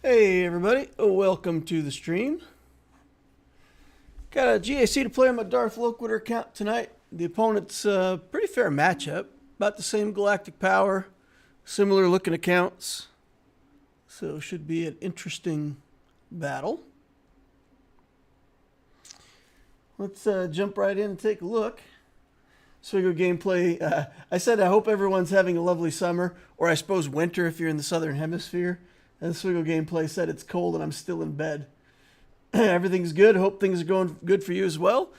Hey everybody, welcome to the stream. Got a GAC to play on my Darth Loquitur account tonight. The opponent's a pretty fair matchup, about the same galactic power, similar looking accounts. So should be an interesting battle. Let's jump right in and take a look. SWGOH gameplay. I said I hope everyone's having a lovely summer, or I suppose winter if you're in the southern hemisphere. And SWGOH gameplay said it's cold and I'm still in bed. Everything's good. Hope things are going good for you as well.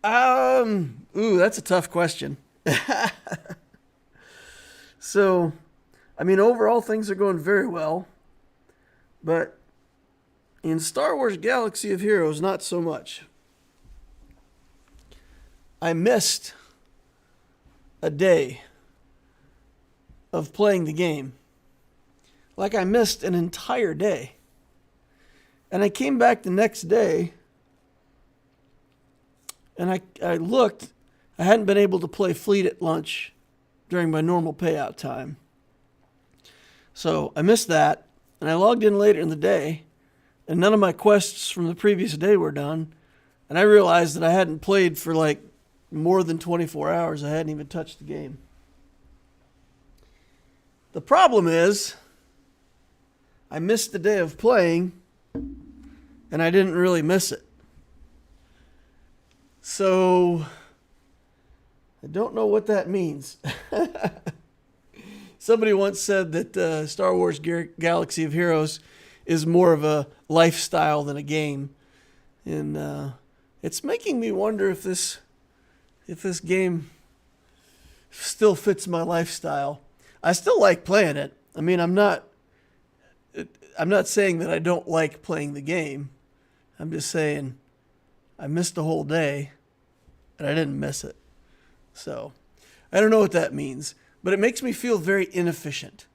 That's a tough question. So, I mean, overall things are going very well. But in Star Wars Galaxy of Heroes, not so much. I missed a day of playing the game. Like I missed an entire day. And I came back the next day and I looked. I hadn't been able to play Fleet at lunch during my normal payout time. So I missed that, and I logged in later in the day, and none of my quests from the previous day were done. And I realized that I hadn't played for like more than 24 hours. I hadn't even touched the game. The problem is, I missed the day of playing, and I didn't really miss it. So, I don't know what that means. Somebody once said that Star Wars Galaxy of Heroes is more of a lifestyle than a game. And it's making me wonder if this game still fits my lifestyle. I still like playing it. I mean, I'm not saying that I don't like playing the game. I'm just saying I missed a whole day and I didn't miss it. So I don't know what that means, but it makes me feel very inefficient.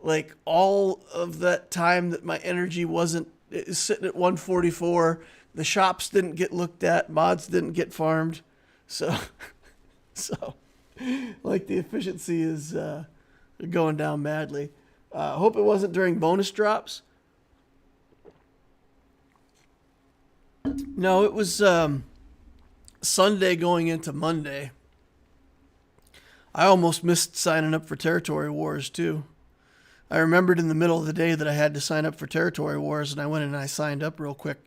Like all of that time that my energy wasn't sitting at 144, the shops didn't get looked at, mods didn't get farmed. So like the efficiency is going down madly. Hope it wasn't during bonus drops. No, it was Sunday going into Monday. I almost missed signing up for Territory Wars too. I remembered in the middle of the day that I had to sign up for Territory Wars, and I went in and I signed up real quick.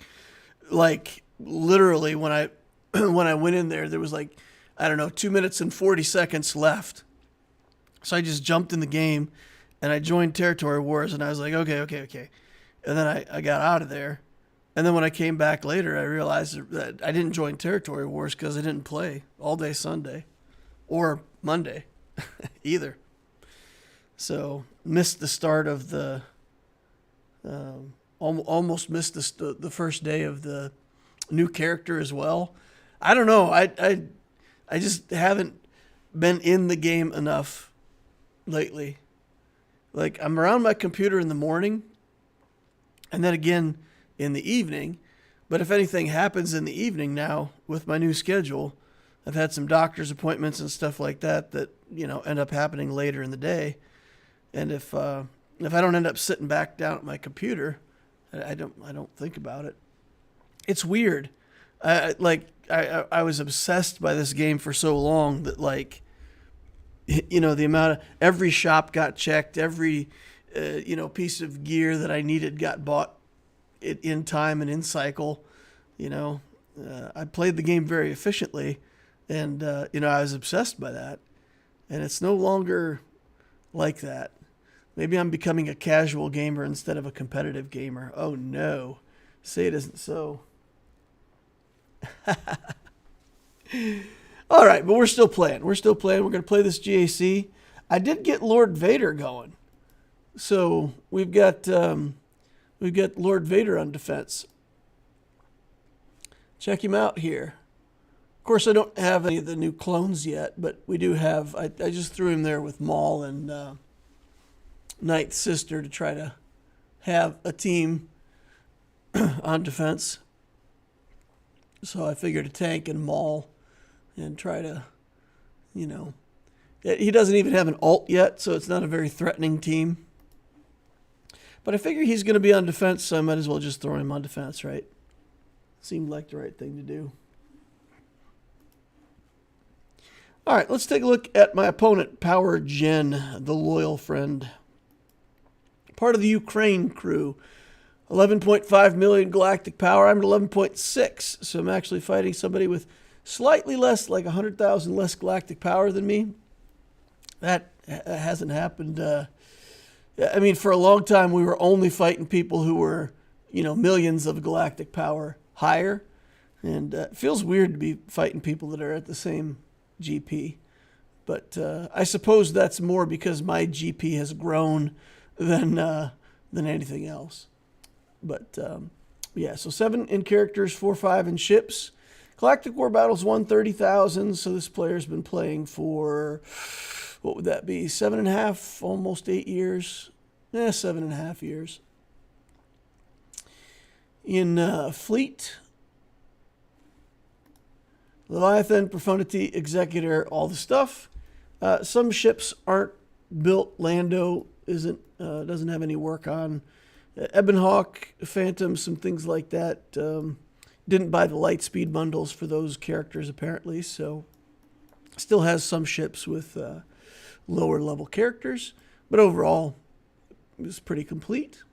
Like literally when I went in there was like, I don't know, 2 minutes and 40 seconds left. So I just jumped in the game and I joined Territory Wars, and I was like, okay. And then I got out of there. And then when I came back later, I realized that I didn't join Territory Wars because I didn't play all day Sunday or Monday either. So missed the start of the, almost missed the first day of the new character as well. I don't know. I just haven't been in the game enough lately. Like I'm around my computer in the morning and then again in the evening. But if anything happens in the evening now with my new schedule, I've had some doctor's appointments and stuff like that end up happening later in the day. And if I don't end up sitting back down at my computer, I don't think about it. It's weird. I was obsessed by this game for so long that the amount of every shop got checked, every piece of gear that I needed got bought in time and in cycle. I played the game very efficiently, and I was obsessed by that. And it's no longer like that. Maybe I'm becoming a casual gamer instead of a competitive gamer. Oh no, say it isn't so. All right, but we're still playing. We're going to play this GAC. I did get Lord Vader going. So we've got Lord Vader on defense. Check him out here. Of course, I don't have any of the new clones yet, but we do have. I just threw him there with Maul and Knight's sister to try to have a team on defense. So I figured a tank and Maul and try to, he doesn't even have an ult yet, so it's not a very threatening team. But I figure he's going to be on defense, so I might as well just throw him on defense, right? Seemed like the right thing to do. All right, let's take a look at my opponent, PowerGen, the loyal friend. Part of the Ukraine crew. 11.5 million galactic power. I'm at 11.6, so I'm actually fighting somebody with slightly less, like 100,000 less galactic power than me. That hasn't happened. I mean, for a long time, we were only fighting people who were, millions of galactic power higher. And it feels weird to be fighting people that are at the same GP. But I suppose that's more because my GP has grown than anything else. But yeah, so 7 in characters, 4, 5 in ships. Galactic War Battles won 30,000, so this player's been playing for, what would that be, 7.5, almost 8 years? 7.5 years. In Fleet, Leviathan, Profundity, Executor, all the stuff. Some ships aren't built. Lando doesn't have any work on. Ebonhawk, Phantom, some things like that. Didn't buy the light speed bundles for those characters apparently, so still has some ships with lower level characters, but overall it was pretty complete.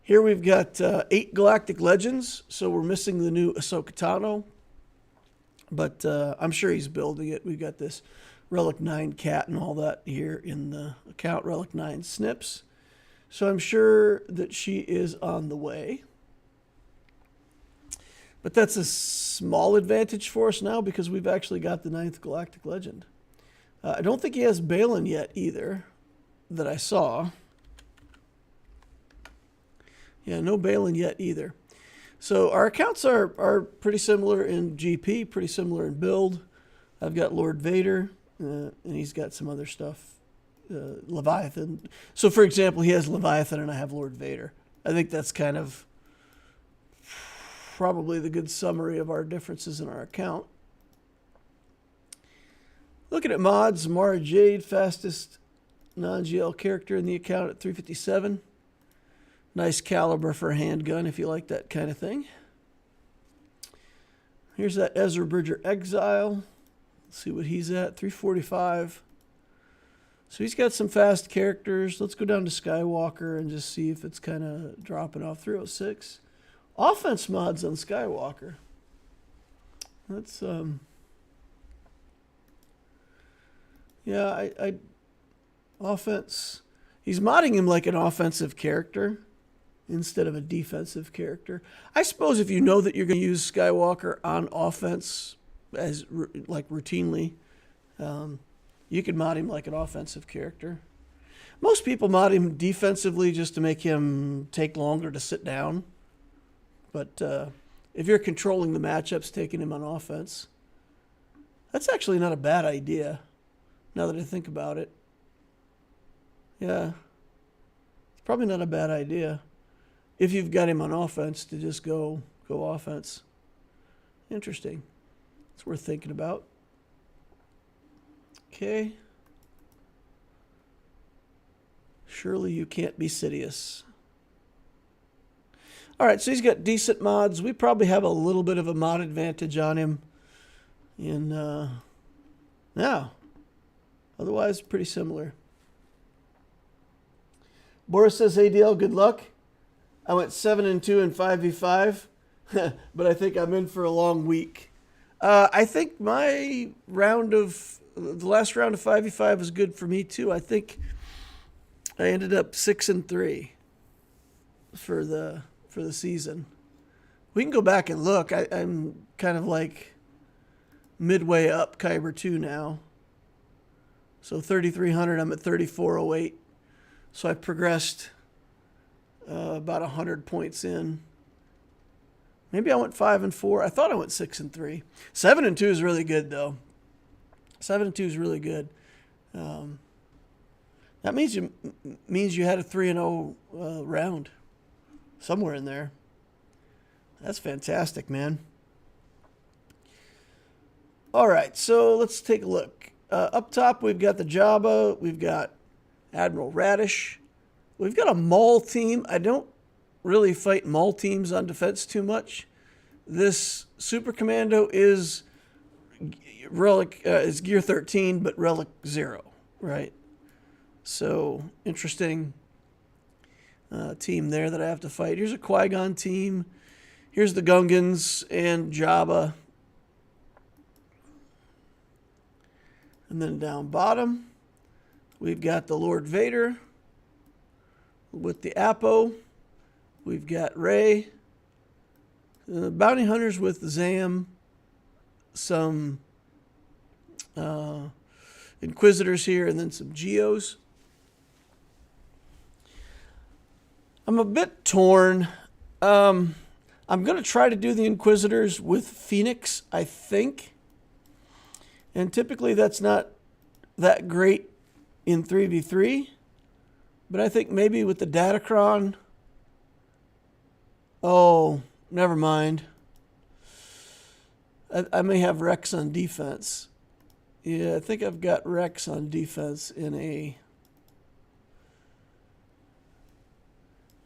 Here we've got 8 Galactic Legends, so we're missing the new Ahsoka Tano, but I'm sure he's building it. We've got this Relic 9 Cat and all that here in the account, Relic 9 Snips. So I'm sure that she is on the way. But that's a small advantage for us now because we've actually got the 9th Galactic Legend. I don't think he has Balin yet either, that I saw. Yeah, no Balin yet either. So our accounts are pretty similar in GP, pretty similar in build. I've got Lord Vader, and he's got some other stuff. Leviathan. So, for example, he has Leviathan and I have Lord Vader. I think that's kind of probably the good summary of our differences in our account. Looking at mods, Mara Jade, fastest non-GL character in the account at 357. Nice caliber for a handgun if you like that kind of thing. Here's that Ezra Bridger Exile. Let's see what he's at, 345. So he's got some fast characters. Let's go down to Skywalker and just see if it's kind of dropping off. 306. Offense mods on Skywalker. That's, yeah, offense. He's modding him like an offensive character instead of a defensive character. I suppose if you know that you're going to use Skywalker on offense as like routinely, you could mod him like an offensive character. Most people mod him defensively just to make him take longer to sit down. But if you're controlling the matchups, taking him on offense, that's actually not a bad idea, now that I think about it. Yeah, it's probably not a bad idea if you've got him on offense to just go offense. Interesting. It's worth thinking about. Okay. Surely you can't be Sidious. All right, so he's got decent mods. We probably have a little bit of a mod advantage on him. Now, otherwise pretty similar. Boris says, "Hey DL, good luck. I went 7-2 in 5v5, but I think I'm in for a long week." I think my the last round of 5v5 was good for me too. I think I ended up 6-3 for the season. We can go back and look. I'm kind of like midway up Kyber 2 now. So 3,300, I'm at 3,408. So I progressed about 100 points in. Maybe I went 5-4. I thought I went 6-3. 7-2 is really good though. 7-2 is really good. That means you had a 3-0 round somewhere in there. That's fantastic, man. All right, so let's take a look. Up top, we've got the Jabba. We've got Admiral Raddus. we've got a Maul team. I don't really fight Maul teams on defense too much. This Super Commando is Relic is Gear 13, but Relic 0, right? So, interesting team there that I have to fight. Here's a Qui-Gon team. Here's the Gungans and Jabba. And then down bottom, we've got the Lord Vader with the Appo. We've got Rey. Bounty Hunters with Zam. Some Inquisitors here, and then some Geos. I'm a bit torn. I'm going to try to do the Inquisitors with Phoenix, I think. And typically that's not that great in 3v3. But I think maybe with the Datacron... Oh, never mind. I may have Rex on defense. Yeah, I think I've got Rex on defense in a...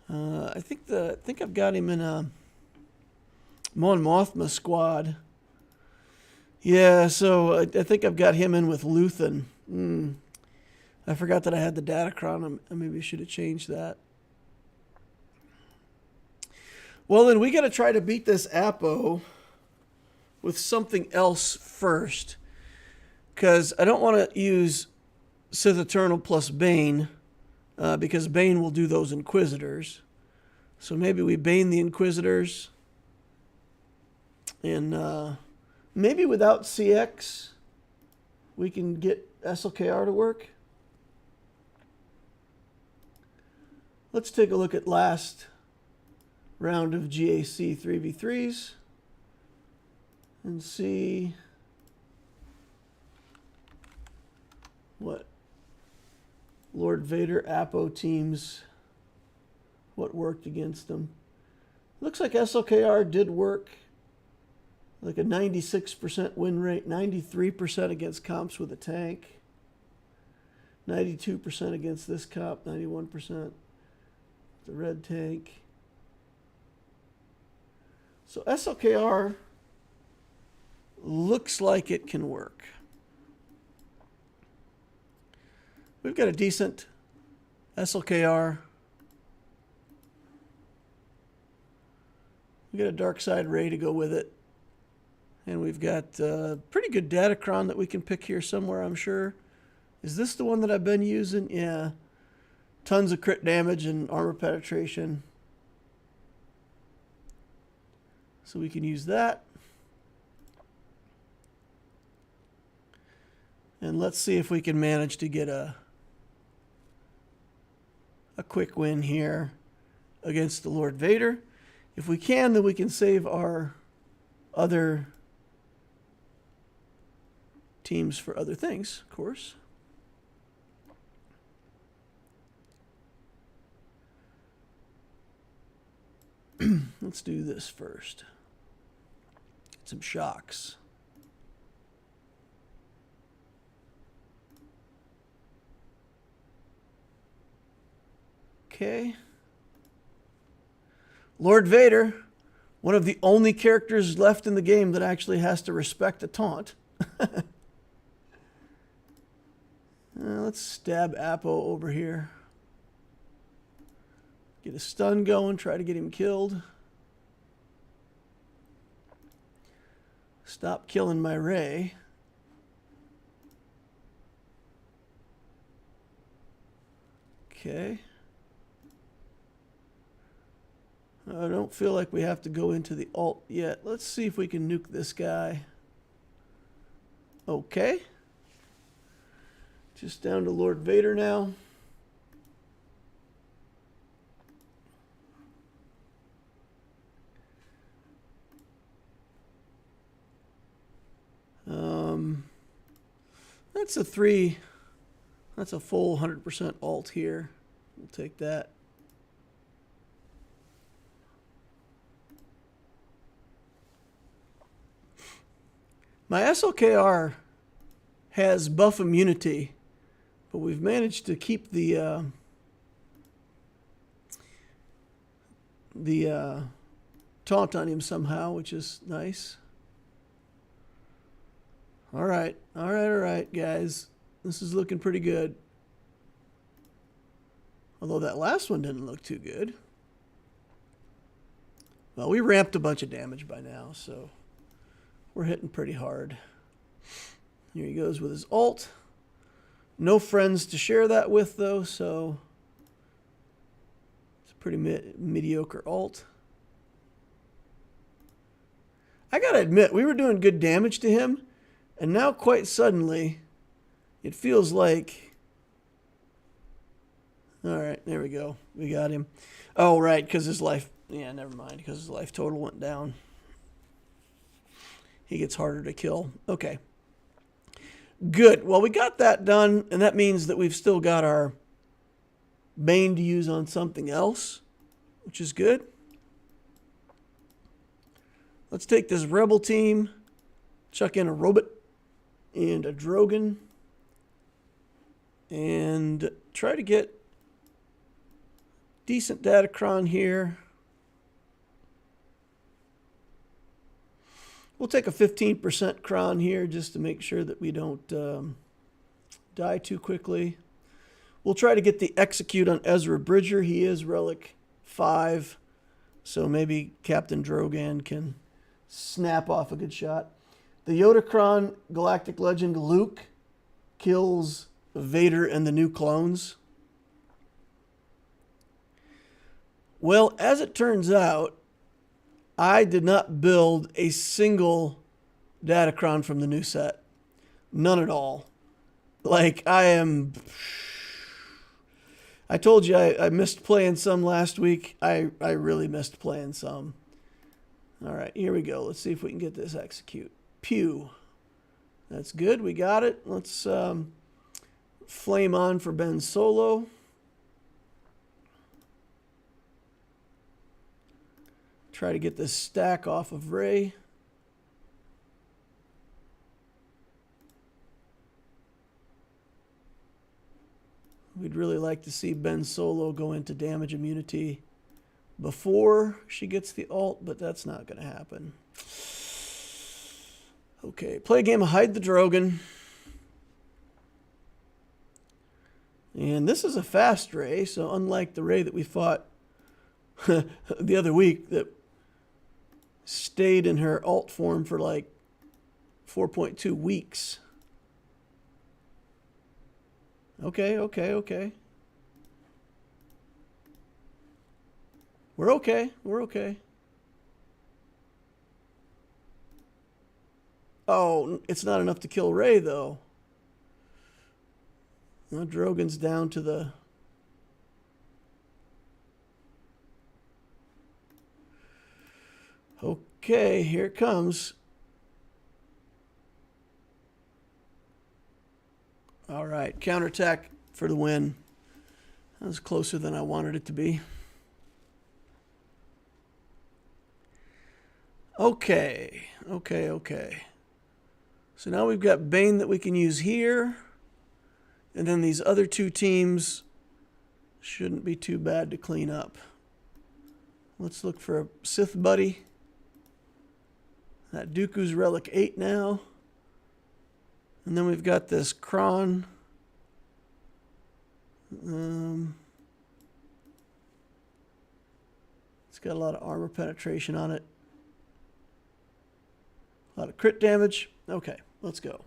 I think I've got him in a Mon Mothma squad. Yeah, so I think I've got him in with Luthen. I forgot that I had the Datacron. I maybe should have changed that. Well, then we got to try to beat this Appo with something else first, because I don't want to use Sith Eternal plus Bane, because Bane will do those Inquisitors. So maybe we Bane the Inquisitors, and maybe without CX we can get SLKR to work. Let's take a look at last round of GAC 3v3s and see what Lord Vader Appo teams, what worked against them. Looks like SLKR did work, like a 96% win rate, 93% against comps with a tank, 92% against this comp, 91% the red tank. So SLKR looks like it can work. We've got a decent SLKR. We've got a dark side Rey to go with it. And we've got pretty good Datacron that we can pick here somewhere, I'm sure. Is this the one that I've been using? Yeah. Tons of crit damage and armor penetration. So we can use that. And let's see if we can manage to get a quick win here against the Lord Vader. If we can, then we can save our other teams for other things, of course. Let's do this first. Get some shocks. Okay. Lord Vader, one of the only characters left in the game that actually has to respect a taunt. Let's stab Appo over here. Get a stun going, try to get him killed. Stop killing my Rey. Okay. I don't feel like we have to go into the ult yet. Let's see if we can nuke this guy. Okay. Just down to Lord Vader now. That's a full 100% ult here. We'll take that. My SLKR has buff immunity, but we've managed to keep the the taunt on him somehow, which is nice. All right, guys. This is looking pretty good. Although that last one didn't look too good. Well, we ramped a bunch of damage by now, so we're hitting pretty hard. Here he goes with his ult. No friends to share that with, though, so it's a pretty mediocre ult. I gotta admit, we were doing good damage to him, and now quite suddenly, it feels like... All right, there we go. We got him. Oh, right, because his life... Yeah, never mind, because his life total went down. He gets harder to kill. Okay. Good. Well, we got that done, and that means that we've still got our Bane to use on something else, which is good. Let's take this Rebel team, chuck in a Robot and a Drogon, and try to get decent Datacron here. We'll take a 15% cron here just to make sure that we don't die too quickly. We'll try to get the execute on Ezra Bridger. He is Relic 5, so maybe Captain Drogon can snap off a good shot. The Yodacron Galactic Legend Luke kills Vader and the new clones. Well, as it turns out, I did not build a single Datacron from the new set. None at all. Like, I told you I missed playing some last week. I really missed playing some. All right, here we go. Let's see if we can get this execute. Pew. That's good. We got it. Let's flame on for Ben Solo. Try to get this stack off of Rey. We'd really like to see Ben Solo go into damage immunity before she gets the ult, but that's not going to happen. Okay, play a game of Hide the Drogon. And this is a fast Rey, so unlike the Rey that we fought the other week that stayed in her alt form for like 4.2 weeks. Okay. We're okay. Oh, it's not enough to kill Rey, though. Well, Drogon's down to the... Okay, here it comes. All right, counterattack for the win. That was closer than I wanted it to be. Okay. So now we've got Bane that we can use here. And then these other two teams shouldn't be too bad to clean up. Let's look for a Sith buddy. That Dooku's Relic 8 now. And then we've got this Kron. It's got a lot of armor penetration on it. A lot of crit damage. Okay, let's go.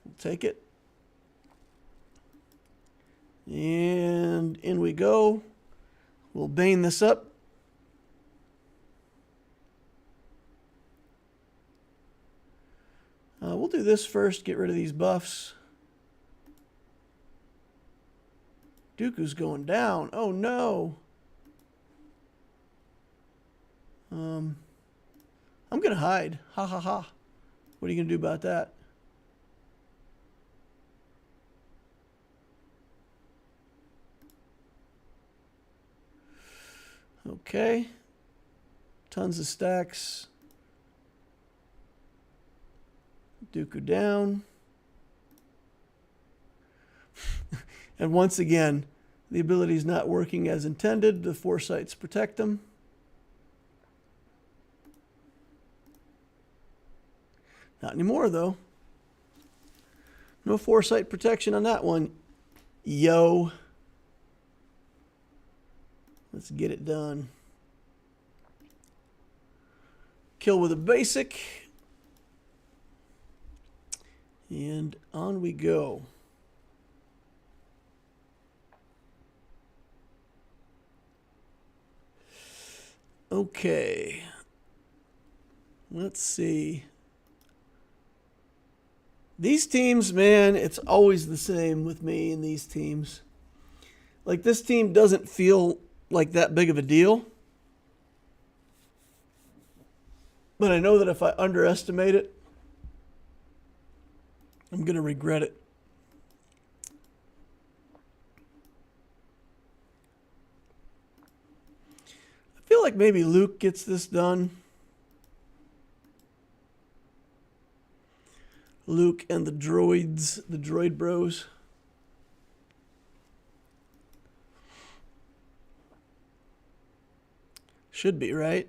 We'll take it. And in we go. We'll Bane this up. We'll do this first, get rid of these buffs. Dooku's going down. Oh, no. I'm going to hide. Ha, ha, ha. What are you going to do about that? Okay. Tons of stacks. Dooku down. And once again, The ability's not working as intended. The foresights protect them. Not anymore, though. No foresight protection on that one. Yo. Let's get it done. Kill with a basic. And on we go. Okay. Let's see. These teams, man, it's always the same with me in these teams. Like, this team doesn't feel like that big of a deal. But I know that if I underestimate it, I'm going to regret it. I feel like maybe Luke gets this done. Luke and the droids, the droid bros. Should be, right?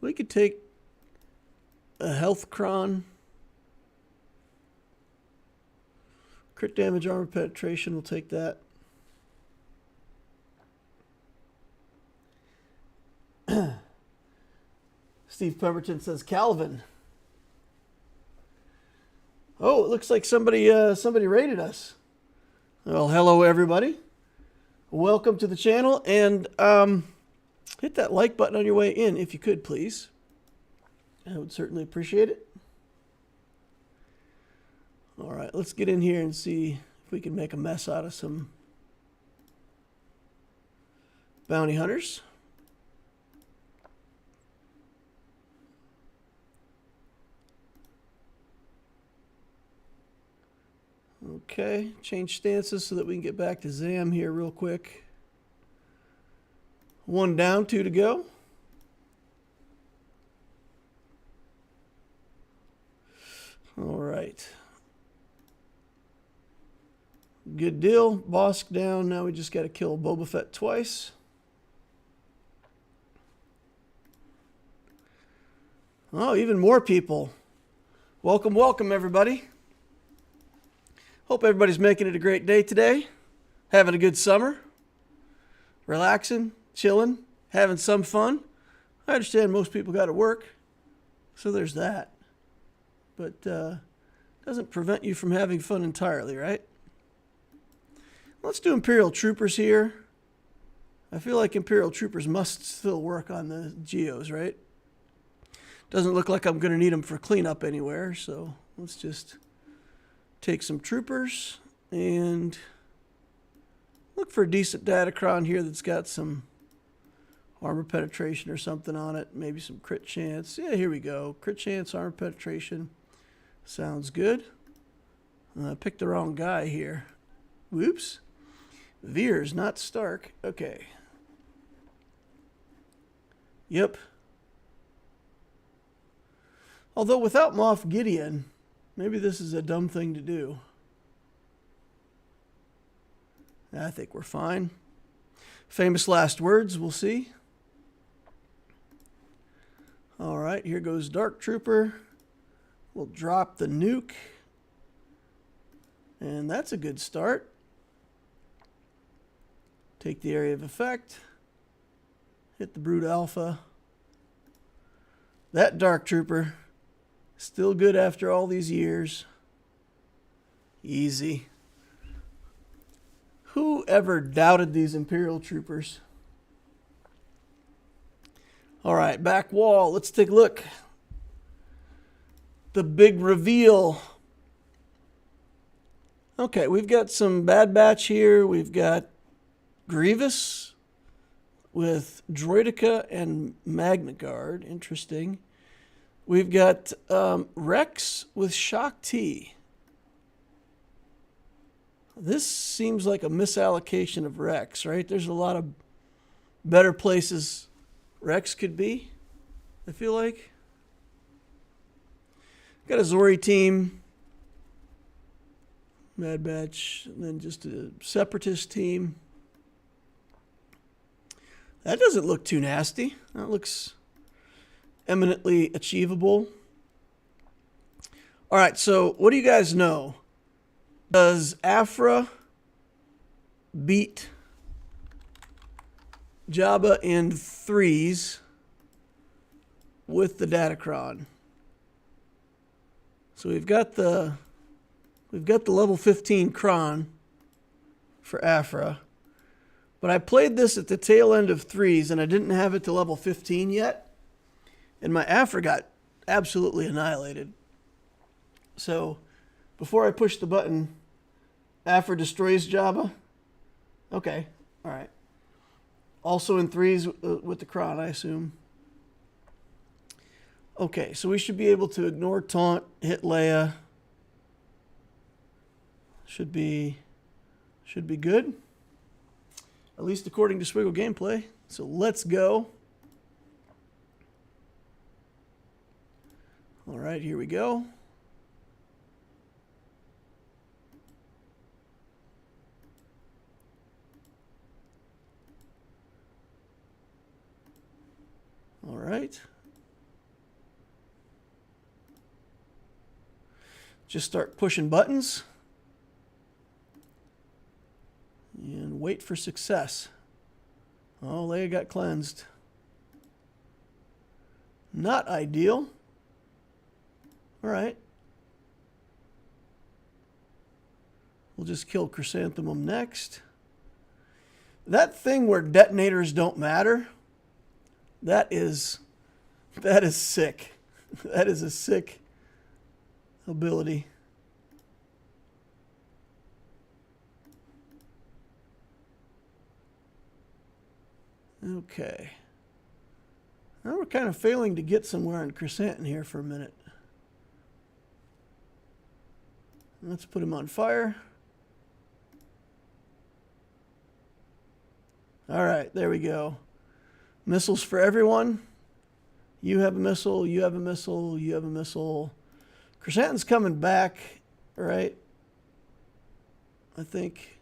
We could take a health cron. Crit damage, armor penetration, we'll take that. Steve Pemberton says Calvin. Oh, it looks like somebody rated us. Well, hello everybody. Welcome to the channel, and hit that like button on your way in if you could, please. I would certainly appreciate it. All right, let's get in here and see if we can make a mess out of some bounty hunters. Okay, change stances so that we can get back to Zam here real quick. 1 down, 2 to go. All right. Good deal. Bosk down. Now we just got to kill Boba Fett twice. Oh, even more people. Welcome, welcome, everybody. Hope everybody's making it a great day today. Having a good summer. Relaxing, chilling, having some fun. I understand most people got to work, so there's that. But doesn't prevent you from having fun entirely, right? Let's do Imperial Troopers here. I feel like Imperial Troopers must still work on the Geos, right? Doesn't look like I'm going to need them for cleanup anywhere, so let's just take some troopers and look for a decent datacron here that's got some armor penetration or something on it. Maybe some crit chance. Yeah, here we go. Crit chance, armor penetration. Sounds good. I picked the wrong guy here. Whoops. Veers, not Stark. Okay. Yep. Although without Moff Gideon, maybe this is a dumb thing to do. I think we're fine. Famous last words, we'll see. All right, here goes Dark Trooper. We'll drop the nuke. And that's a good start. Take the area of effect. Hit the Brood Alpha. That Dark Trooper, still good after all these years. Easy. Who ever doubted these Imperial Troopers? All right, back wall. Let's take a look. The big reveal. Okay, we've got some Bad Batch here. We've got Grievous with Droideka and Magna Guard. Interesting. We've got Rex with Shaak Ti. This seems like a misallocation of Rex, right? There's a lot of better places Rex could be, I feel like. Got a Zori team. Mad Batch, and then just a separatist team. That doesn't look too nasty. That looks eminently achievable. All right, so what do you guys know? Does Aphra beat Jabba in threes with the Datacron? So we've got the level 15 Kron for Aphra. But I played this at the tail end of threes, and I didn't have it to level 15 yet. And my Aphra got absolutely annihilated. So before I push the button, Aphra destroys Jabba. Okay, all right. Also in threes with the Kron, I assume. Okay, so we should be able to ignore taunt, hit Leia. Should be good. At least according to SWGOH gameplay. So let's go. All right, here we go. All right. Just start pushing buttons. And wait for success. Oh, Leia got cleansed. Not ideal. All right. We'll just kill Chrysanthemum next. That thing where detonators don't matter, that is sick. That is a sick ability. Okay. Now we're kind of failing to get somewhere in Chrysanthemum here for a minute. Let's put him on fire. All right, there we go. Missiles for everyone. You have a missile, you have a missile, you have a missile. Chrysanthemum's coming back, right? I think.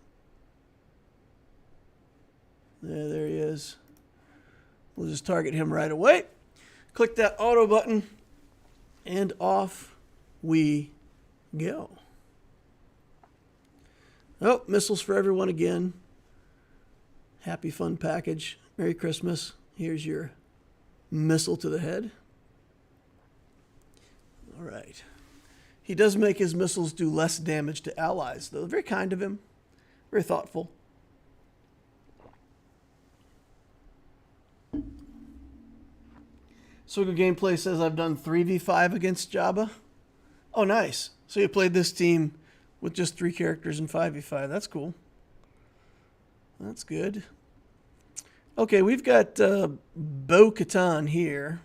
Yeah, there he is. We'll just target him right away. Click that auto button, and off we go. Oh, missiles for everyone again. Happy fun package. Merry Christmas. Here's your missile to the head. All right. He does make his missiles do less damage to allies, though. Very kind of him. Very thoughtful. SWGOH gameplay says I've done 3v5 against Jabba. Oh, nice. So you played this team with just 3 characters in 5v5. That's cool. That's good. Okay, we've got Bo-Katan here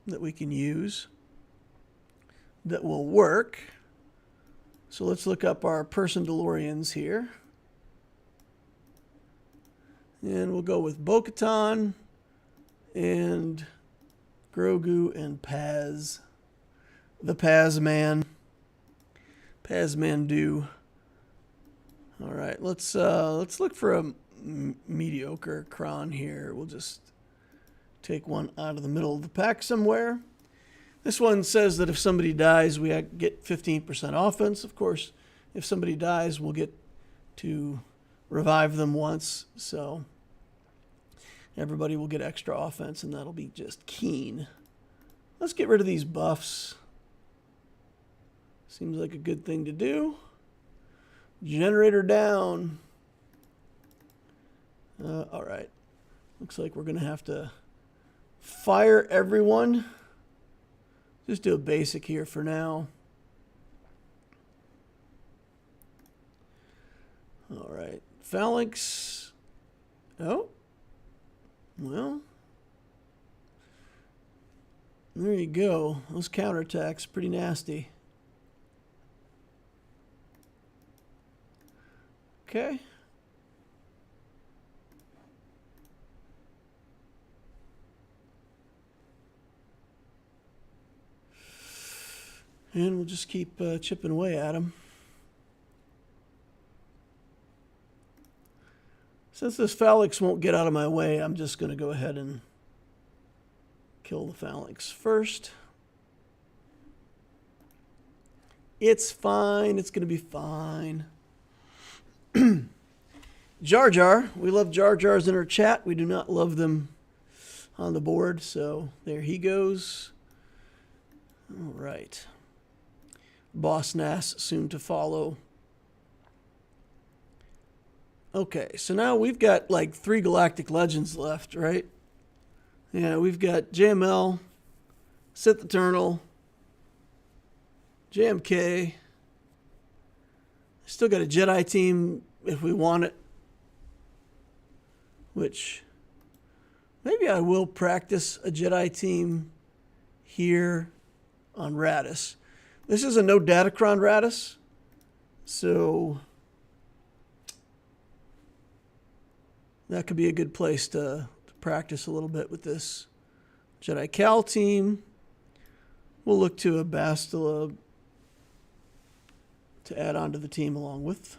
that we can use that will work. So let's look up our person DeLoreans here. And we'll go with Bo-Katan and Grogu and Paz. The Paz Man. Paz Mandu. All right, let's look for a mediocre Kron here. We'll just take one out of the middle of the pack somewhere. This one says that if somebody dies, we get 15% offense. Of course, if somebody dies, we'll get to revive them once. So everybody will get extra offense, and that'll be just keen. Let's get rid of these buffs. Seems like a good thing to do. Generator down. All right. Looks like we're going to have to fire everyone. Just do a basic here for now. All right. Phalanx. Oh. Well. There you go. Those counterattacks, pretty nasty. Okay. And we'll just keep chipping away at them. Since this phalanx won't get out of my way, I'm just going to go ahead and kill the phalanx first. It's fine. It's going to be fine. Jar Jar. We love Jar Jars in our chat. We do not love them on the board. So there he goes. All right. Boss Nass soon to follow. Okay, so now we've got like 3 Galactic Legends left, right? Yeah, we've got JML, Sith Eternal, JMK. Still got a Jedi team if we want it. Which, maybe I will practice a Jedi team here on Raddus. This is a no Datacron Raddus, so that could be a good place to practice a little bit with this Jedi Cal team. We'll look to a Bastila to add on to the team along with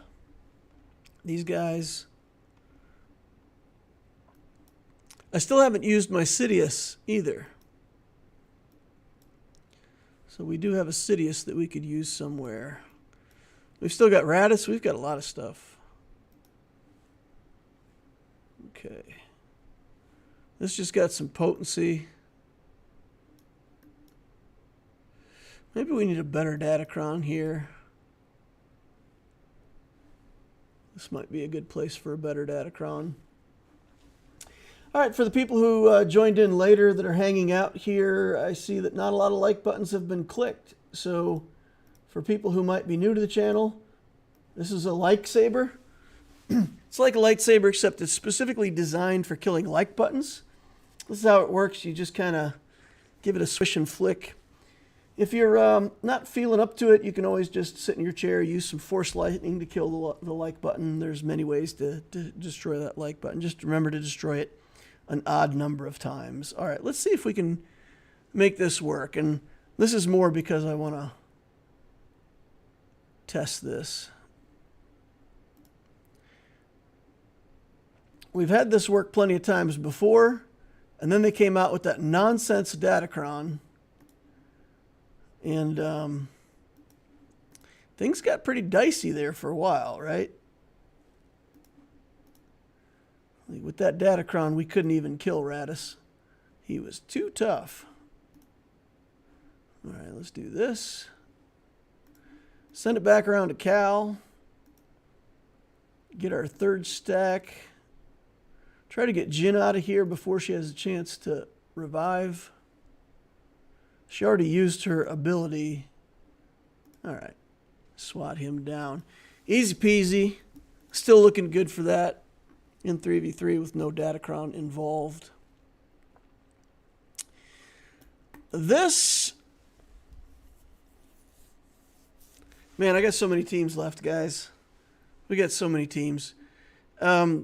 these guys. I still haven't used my Sidious either. So we do have a Sidious that we could use somewhere. We've still got Raddus. We've got a lot of stuff. Okay. This just got some potency. Maybe we need a better Datacron here. This might be a good place for a better Datacron. All right, for the people who joined in later that are hanging out here, I see that not a lot of like buttons have been clicked. So for people who might be new to the channel, this is a like saber. It's like a lightsaber, except it's specifically designed for killing like buttons. This is how it works. You just kind of give it a swish and flick. If you're not feeling up to it, you can always just sit in your chair, use some force lightning to kill the like button. There's many ways to destroy that like button. Just remember to destroy it an odd number of times. All right, let's see if we can make this work. And this is more because I want to test this. We've had this work plenty of times before, and then they came out with that nonsense Datacron, and things got pretty dicey there for a while, right? With that Datacron, we couldn't even kill Raddus. He was too tough. All right, let's do this. Send it back around to Cal. Get our third stack. Try to get Jin out of here before she has a chance to revive. She already used her ability. All right. Swat him down. Easy peasy. Still looking good for that in 3v3 with no Datacron involved. This... Man, I got so many teams left, guys. We got so many teams. I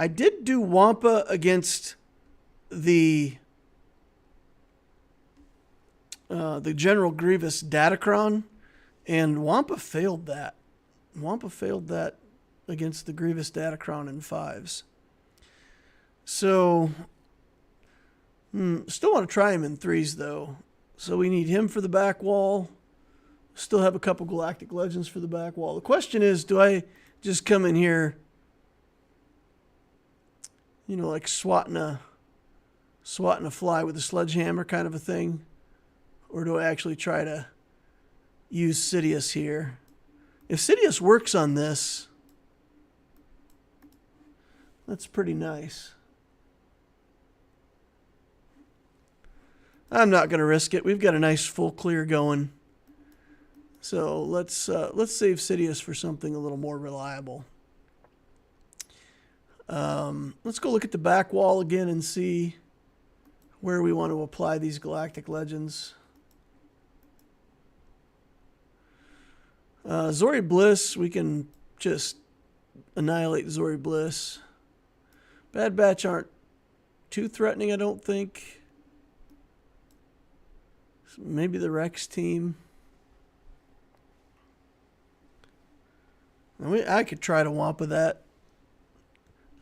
did do Wampa against the General Grievous Datacron, and Wampa failed that. Wampa failed that against the Grievous Datacron in 5s. So, still want to try him in 3s, though. So we need him for the back wall. Still have a couple Galactic Legends for the back wall. The question is, do I just come in here, you know, like swatting a fly with a sledgehammer kind of a thing? Or do I actually try to use Sidious here? If Sidious works on this, that's pretty nice. I'm not going to risk it. We've got a nice full clear going. So let's save Sidious for something a little more reliable. Let's go look at the back wall again and see where we want to apply these Galactic Legends. Zori Bliss, we can just annihilate Zori Bliss. Bad Batch aren't too threatening, I don't think. Maybe the Rex team. I could try to Wampa that.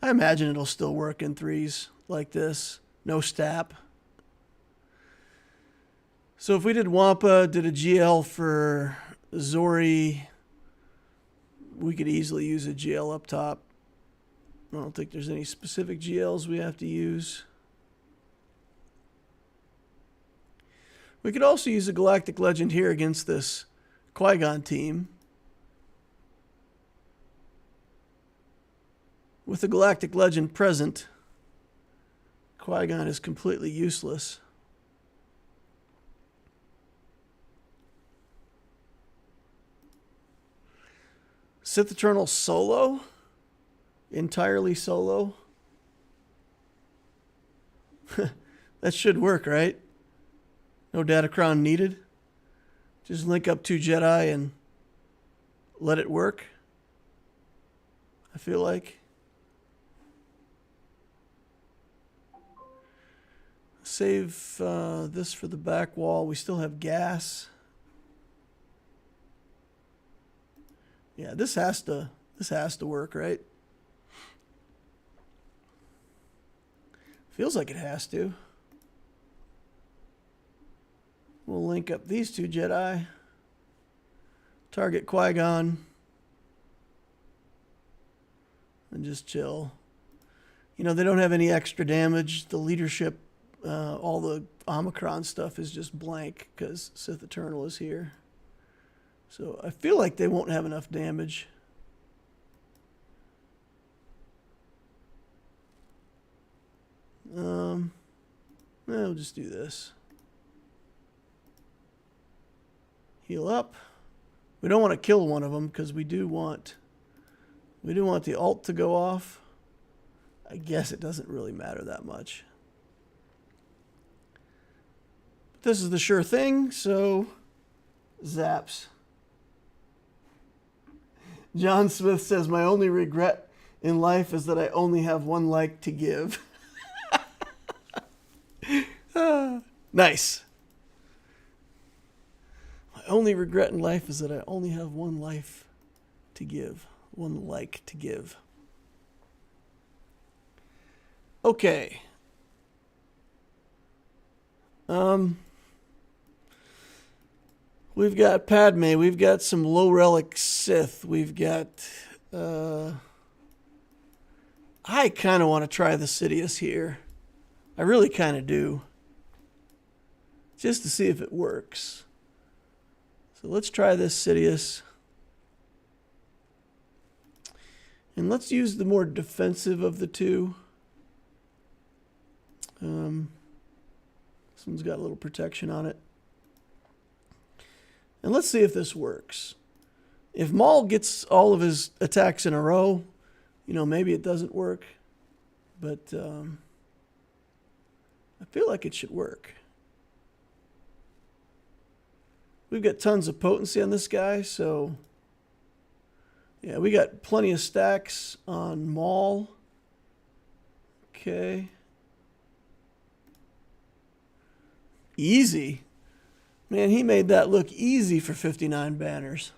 I imagine it'll still work in 3s like this. No stap. So if we did Wampa, did a GL for Zori, we could easily use a GL up top. I don't think there's any specific GLs we have to use. We could also use a Galactic Legend here against this Qui-Gon team. With the Galactic Legend present, Qui-Gon is completely useless. Sith Eternal solo? Entirely solo? That should work, right? No Datacron needed. Just link up 2 Jedi and let it work. I feel like. Save this for the back wall. We still have gas. Yeah, this has to work, right? Feels like it has to. We'll link up these 2 Jedi. Target Qui-Gon. And just chill. You know, they don't have any extra damage. The leadership, all the Omicron stuff is just blank because Sith Eternal is here. So I feel like they won't have enough damage. We'll just do this. Heal up. We don't want to kill one of them because we do want the ult to go off. I guess it doesn't really matter that much. But this is the sure thing, so zaps. John Smith says, my only regret in life is that I only have 1 like to give. Nice. My only regret in life is that I only have 1 life to give. 1 like to give. Okay. We've got Padme. We've got some low relic Sith. We've got... I kind of want to try the Sidious here. I really kind of do. Just to see if it works. So let's try this Sidious. And let's use the more defensive of the 2. This one's got a little protection on it. And let's see if this works. If Maul gets all of his attacks in a row, you know, maybe it doesn't work. But I feel like it should work. We've got tons of potency on this guy, so... yeah, we got plenty of stacks on Maul. Okay. Easy. Man, he made that look easy for 59 banners.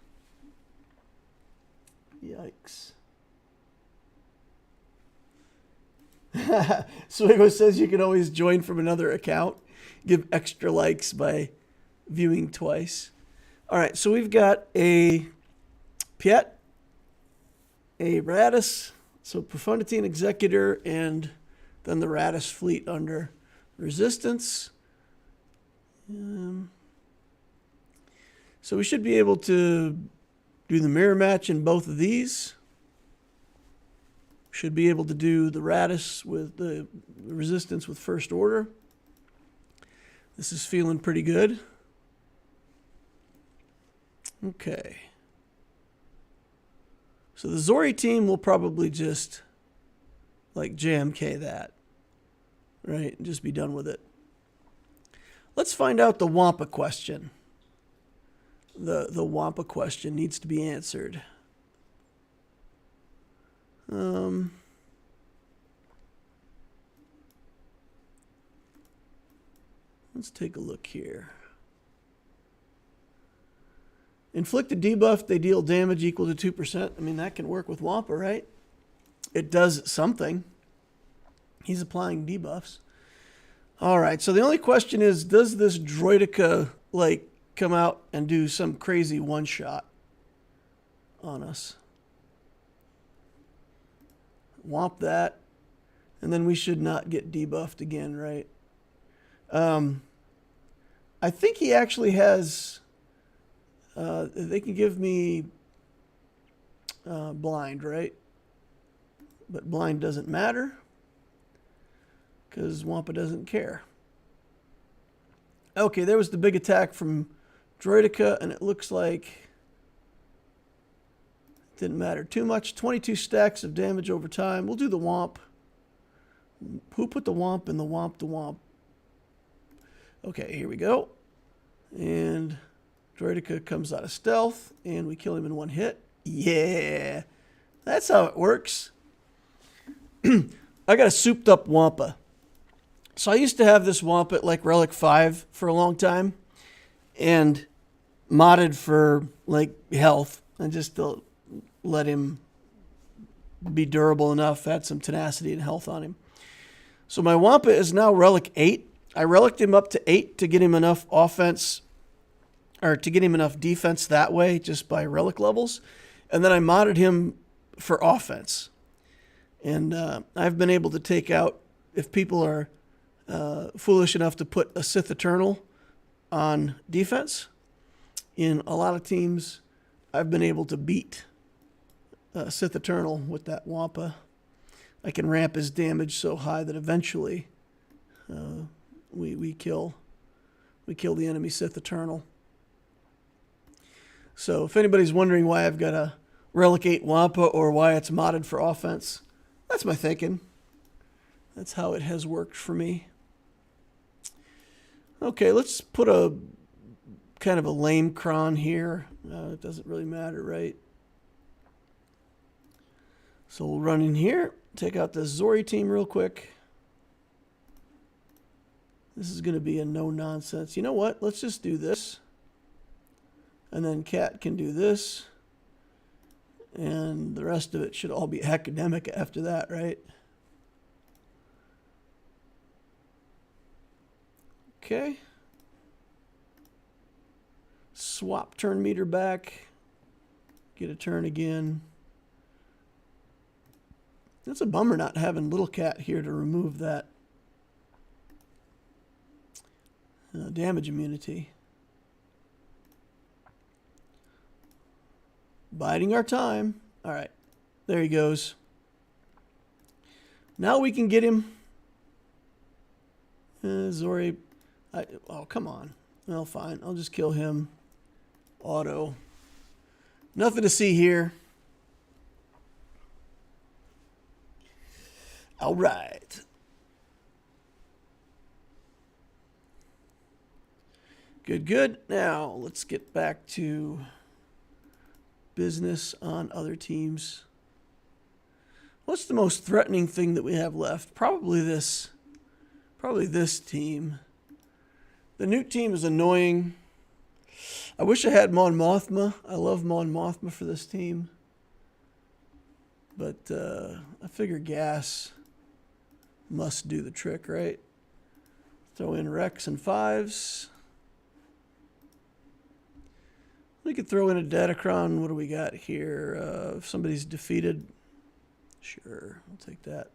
Yikes. SWGOH says you can always join from another account. Give extra likes by viewing twice. All right, so we've got a Piet, a Raddus, so Profundity and Executor, and then the Raddus fleet under Resistance. So we should be able to do the mirror match in both of these. Should be able to do the Raddus with the Resistance with First Order. This is feeling pretty good. Okay. So the Zori team will probably just like JMK that, right? And just be done with it. Let's find out the Wampa question. The Wampa question needs to be answered. Let's take a look here. Inflicted debuff, they deal damage equal to 2%. I mean, that can work with Wampa, right? It does something. He's applying debuffs. All right, so the only question is, does this Droideka, like, come out and do some crazy one-shot on us? Womp that. And then we should not get debuffed again, right? I think he actually has... they can give me blind, right? But blind doesn't matter because Wampa doesn't care. Okay, there was the big attack from Droideka, and it looks like it didn't matter too much. 22 stacks of damage over time. We'll do the Womp. Who put the Womp in the Womp to Womp? Okay, here we go. And Droideka comes out of stealth, and we kill him in one hit. Yeah, that's how it works. I got a souped up Wampa. So I used to have this Wampa at like Relic 5 for a long time, and modded for like health, and just to let him be durable enough, had some tenacity and health on him. So my Wampa is now Relic 8. I relicked him up to 8 to get him enough offense, or to get him enough defense that way, just by relic levels. And then I modded him for offense. And I've been able to take out, if people are foolish enough to put a Sith Eternal on defense, in a lot of teams, I've been able to beat Sith Eternal with that Wampa. I can ramp his damage so high that eventually we kill the enemy Sith Eternal. So if anybody's wondering why I've got a Relic 8 Wampa or why it's modded for offense, that's my thinking. That's how it has worked for me. Okay, let's put a kind of a lame cron here. It doesn't really matter, right? So we'll run in here, take out the Zori team real quick. This is going to be a no-nonsense. You know what? Let's just do this. And then Cat can do this. And the rest of it should all be academic after that, right? Okay. Swap turn meter back. Get a turn again. It's a bummer not having Little Cat here to remove that damage immunity. Biding our time. All right. There he goes. Now we can get him. Zori. Oh, come on. Well, fine. I'll just kill him. Auto. Nothing to see here. All right. Good, good. Now, let's get back to business on other teams. What's the most threatening thing that we have left? Probably this team. The Newt team is annoying. I wish I had Mon Mothma. I love Mon Mothma for this team. But I figure gas must do the trick, right? Throw in Rex and 5s. We could throw in a Datacron. What do we got here? If somebody's defeated, sure, I'll take that.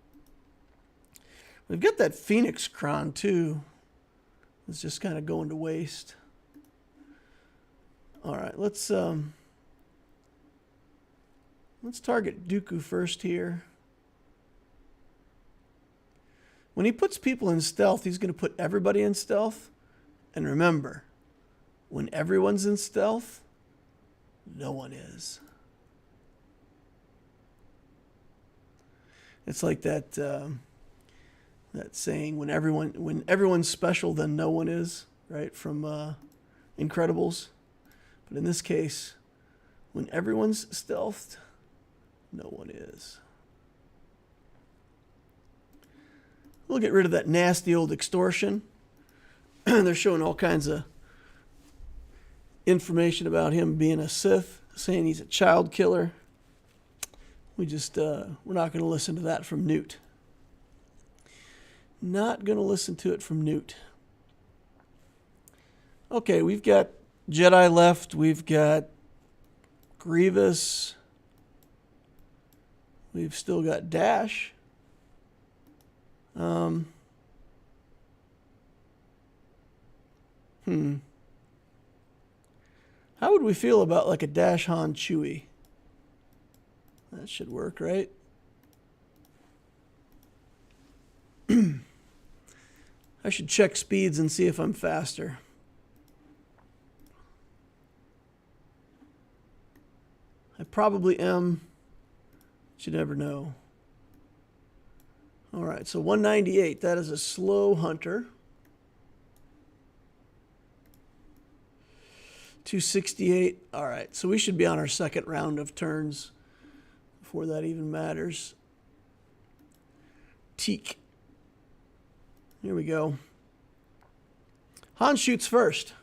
We've got that Phoenix Cron too. It's just kind of going to waste. All right, let's target Dooku first here. When he puts people in stealth, he's going to put everybody in stealth. And remember, when everyone's in stealth, no one is. It's like that that saying, when everyone's special, then no one is, right? From Incredibles. But in this case, when everyone's stealthed, no one is. We'll get rid of that nasty old extortion. They're showing all kinds of information about him being a Sith, saying he's a child killer. We're not going to listen to that from Newt. Not going to listen to it from Newt. Okay, we've got Jedi left. We've got Grievous. We've still got Dash. How would we feel about like a Dash Han Chewie? That should work, right? I should check speeds and see if I'm faster. I probably am. But you never know. All right, so 198. That is a slow Hunter. 268. All right, so we should be on our second round of turns before that even matters. Teak. Here we go. Han shoots first.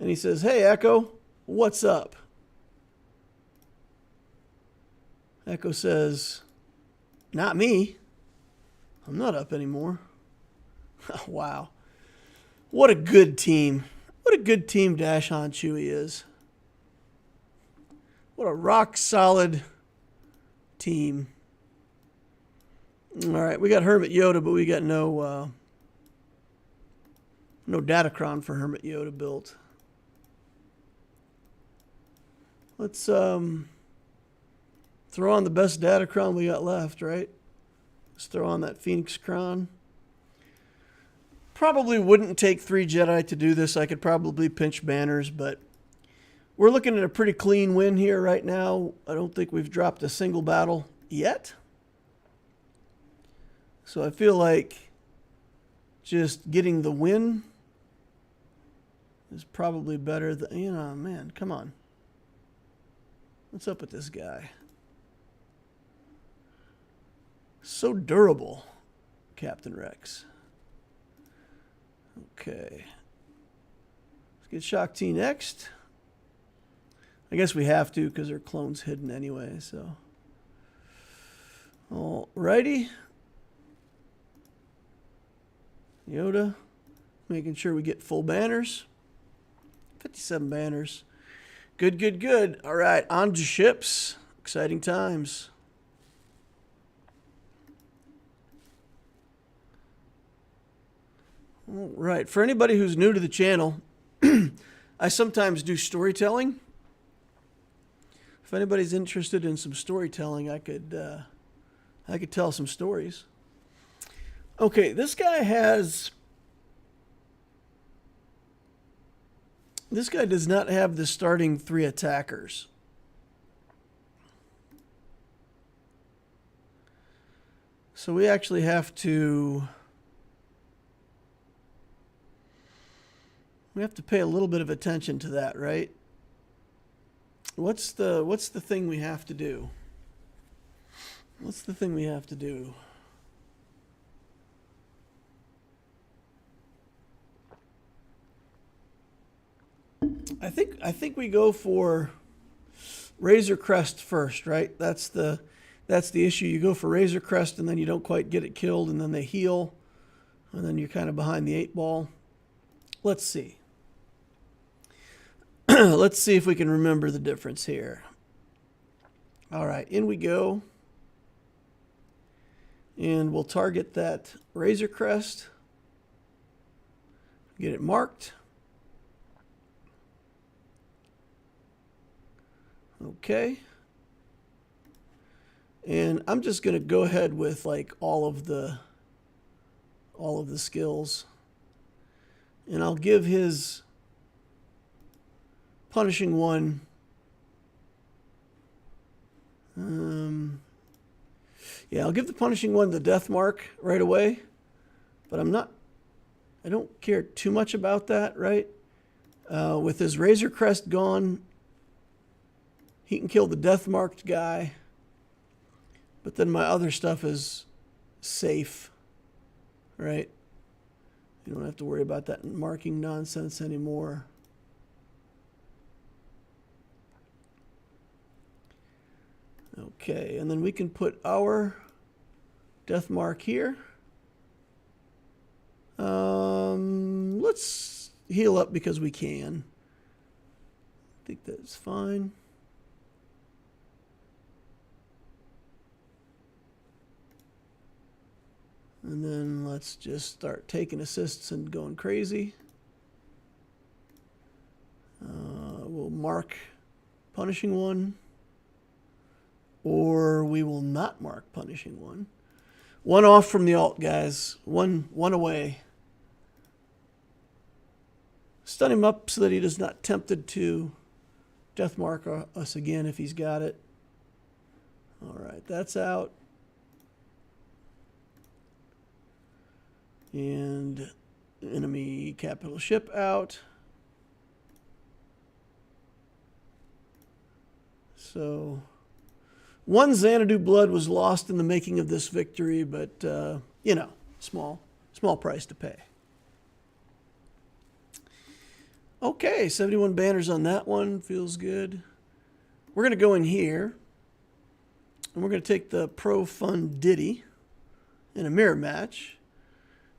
And he says, "Hey, Echo, what's up?" Echo says, "Not me. I'm not up anymore." Wow. What a good team. What a good team Dash Han Chewie is. What a rock solid team. All right, we got Hermit Yoda, but we got no Datacron for Hermit Yoda built. Let's throw on the best Datacron we got left, right? Let's throw on that Phoenix Cron. Probably wouldn't take 3 Jedi to do this. I could probably pinch banners, but we're looking at a pretty clean win here right now. I don't think we've dropped a single battle yet. So I feel like just getting the win is probably better than, you know, man, come on. What's up with this guy? So durable, Captain Rex. Okay. Let's get Shaak Ti next. I guess we have to because her clone's hidden anyway, so. Alrighty. Yoda. Making sure we get full banners. 57 banners. Good, good, good. All right, on to ships. Exciting times. All right, for anybody who's new to the channel, I sometimes do storytelling. If anybody's interested in some storytelling, I could tell some stories. Okay, this guy does not have the starting 3 attackers. So we actually have to pay a little bit of attention to that, right? What's the thing we have to do? What's the thing we have to do? I think we go for Razor Crest first, right? That's the issue. You go for Razor Crest and then you don't quite get it killed and then they heal and then you're kind of behind the 8 ball. Let's see. Let's see if we can remember the difference here. All right, in we go. And we'll target that Razor Crest. Get it marked. Okay. And I'm just going to go ahead with like all of the skills. And I'll give his punishing one yeah, I'll give the punishing one the death mark right away. But I don't care too much about that, right? With his Razor Crest gone, he can kill the death marked guy. But then my other stuff is safe, right? You don't have to worry about that marking nonsense anymore. Okay, and then we can put our death mark here. Let's heal up because we can. I think that's fine. And then let's just start taking assists and going crazy. We'll mark punishing one, or we will not mark punishing one. One off from the alt, guys. One away. Stun him up so that he is not tempted to death mark us again if he's got it. All right, that's out. And enemy capital ship out. So one Xanadu blood was lost in the making of this victory, but you know, small price to pay. Okay, 71 banners on that one. Feels good. We're going to go in here, and we're going to take the Pro Fun Diddy in a mirror match.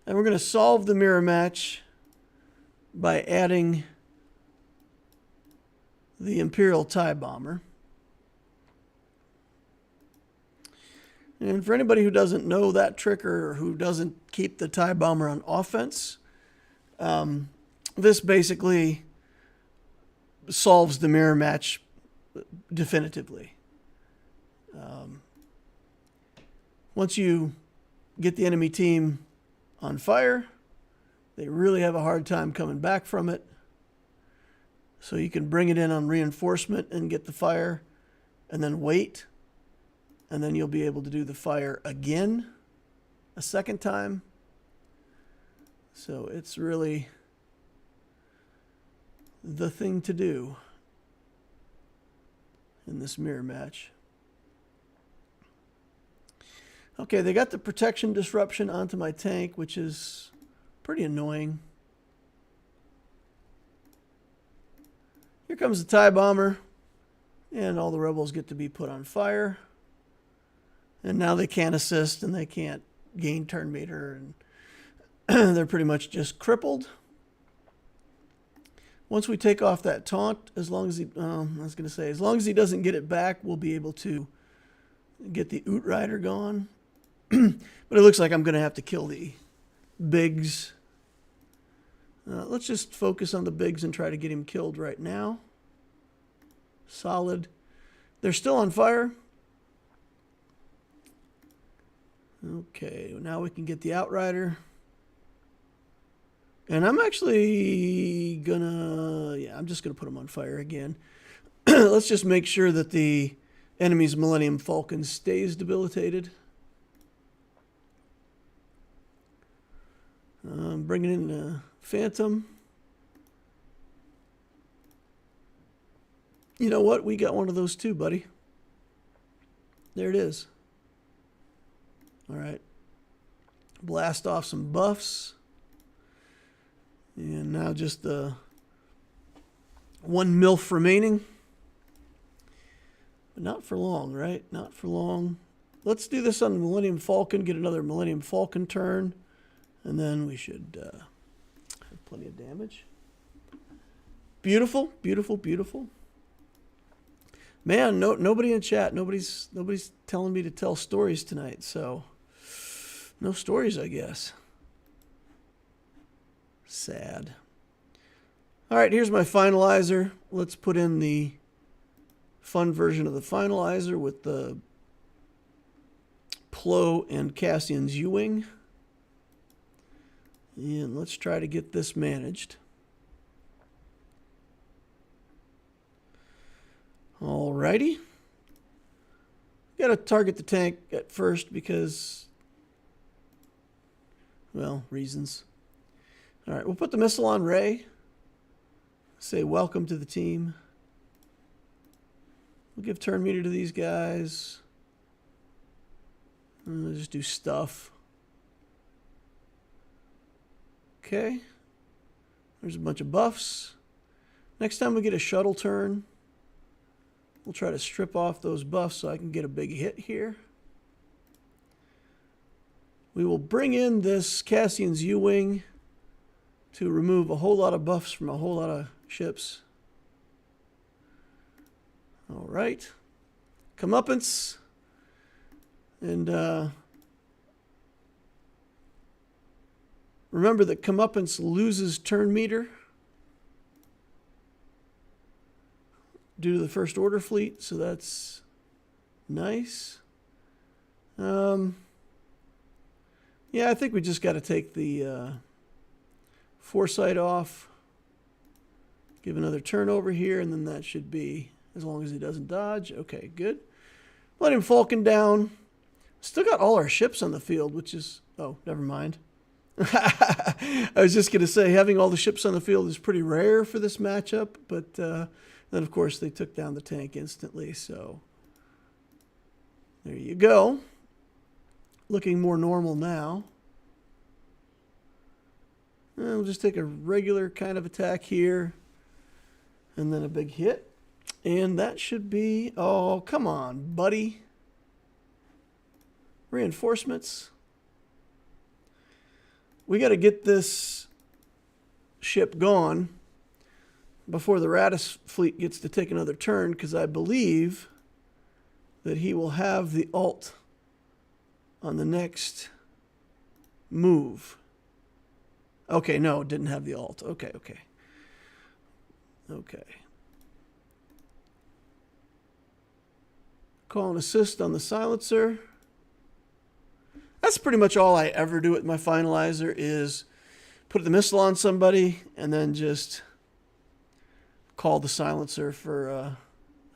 And we're going to solve the mirror match by adding the Imperial TIE Bomber. And for anybody who doesn't know that trick or who doesn't keep the TIE Bomber on offense, this basically solves the mirror match definitively. Once you get the enemy team on fire, they really have a hard time coming back from it. So you can bring it in on reinforcement and get the fire, and then wait, and then you'll be able to do the fire again a second time. So it's really the thing to do in this mirror match. Okay, they got the protection disruption onto my tank, which is pretty annoying. Here comes the TIE Bomber, and all the rebels get to be put on fire. And now they can't assist, and they can't gain turn meter, and they're pretty much just crippled. Once we take off that taunt, as long as he, as long as he doesn't get it back, we'll be able to get the Outrider gone. But it looks like I'm going to have to kill the Biggs. Let's just focus on the Biggs and try to get him killed right now. Solid. They're still on fire. Okay, now we can get the Outrider. And I'm actually gonna, I'm just gonna put him on fire again. Let's just make sure that the enemy's Millennium Falcon stays debilitated. Bringing in Phantom. You know what? We got one of those too, buddy. There it is. All right. Blast off some buffs. And now just the one MILF remaining. But not for long, right? Not for long. Let's do this on the Millennium Falcon, get another Millennium Falcon turn, and then we should have plenty of damage. Beautiful, beautiful, beautiful. Man, nobody in chat. Nobody's telling me to tell stories tonight, so no stories, I guess. Sad. All right, here's my finalizer. Let's put in the fun version of the finalizer with the Plo and Cassian's U-Wing. And let's try to get this managed. Alrighty. Got to target the tank at first because, well, reasons. All right, we'll put the missile on Rey. Say welcome to the team. We'll give turn meter to these guys. And we'll just do stuff. Okay. There's a bunch of buffs. Next time we get a shuttle turn, We'll try to strip off those buffs so I can get a big hit here. We will bring in this Cassian's U-Wing to remove a whole lot of buffs from a whole lot of ships. All right. Comeuppance. And remember that Comeuppance loses turn meter due to the First Order fleet, so that's nice. Yeah, I think we just got to take the foresight off. Give another turn over here, and then that should be, as long as he doesn't dodge. Okay, good. Let him Falcon down. Still got all our ships on the field, which is... Oh, never mind. I was just going to say, having all the ships on the field is pretty rare for this matchup, but then, of course, they took down the tank instantly, so there you go. Looking more normal now. And we'll just take a regular kind of attack here, and then a big hit. And that should be... Oh, come on, buddy. Reinforcements. We got to get this ship gone before the Raddus fleet gets to take another turn, because I believe that he will have the ult on the next move. Okay, no, didn't have the ult. Okay. Call and assist on the silencer. That's pretty much all I ever do with my finalizer, is put the missile on somebody and then just call the silencer for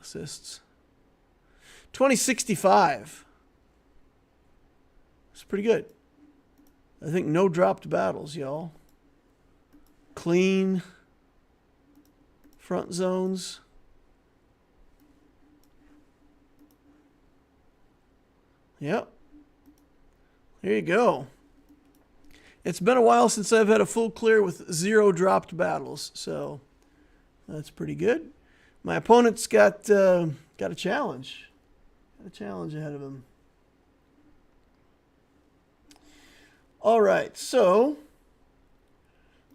assists. 2065. It's pretty good. I think no dropped battles, y'all. Clean front zones. Yep. There you go. It's been a while since I've had a full clear with 0 dropped battles, so that's pretty good. My opponent's got a challenge. Got a challenge ahead of him. All right, so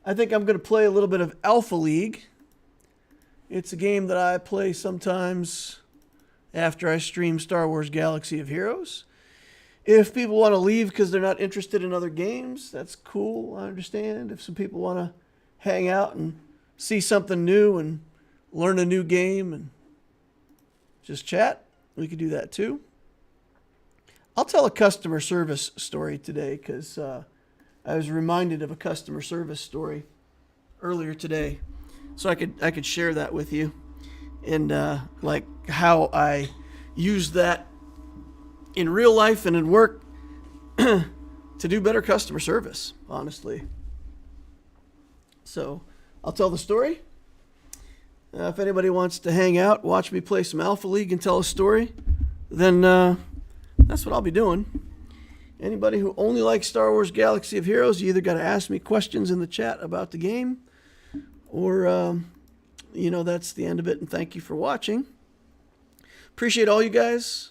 I think I'm going to play a little bit of Alpha League. It's a game that I play sometimes after I stream Star Wars Galaxy of Heroes. If people want to leave because they're not interested in other games, that's cool. I understand. If some people want to hang out and see something new and learn a new game and just chat, we could do that too. I'll tell a customer service story today because I was reminded of a customer service story earlier today, so I could share that with you, and like how I use that in real life and in work to do better customer service, honestly. So I'll tell the story. If anybody wants to hang out, watch me play some Alpha League and tell a story, then that's what I'll be doing. Anybody who only likes Star Wars Galaxy of Heroes, you either got to ask me questions in the chat about the game, or, that's the end of it, and thank you for watching. Appreciate all you guys.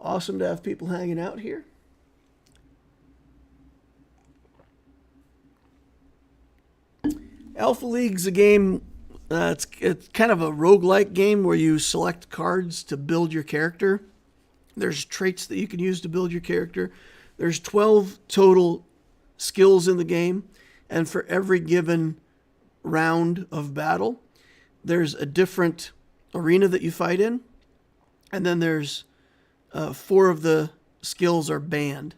Awesome to have people hanging out here. Alpha League's a game, it's kind of a roguelike game where you select cards to build your character. There's traits that you can use to build your character. There's 12 total skills in the game, and for every given round of battle, there's a different arena that you fight in, and then there's 4 of the skills are banned.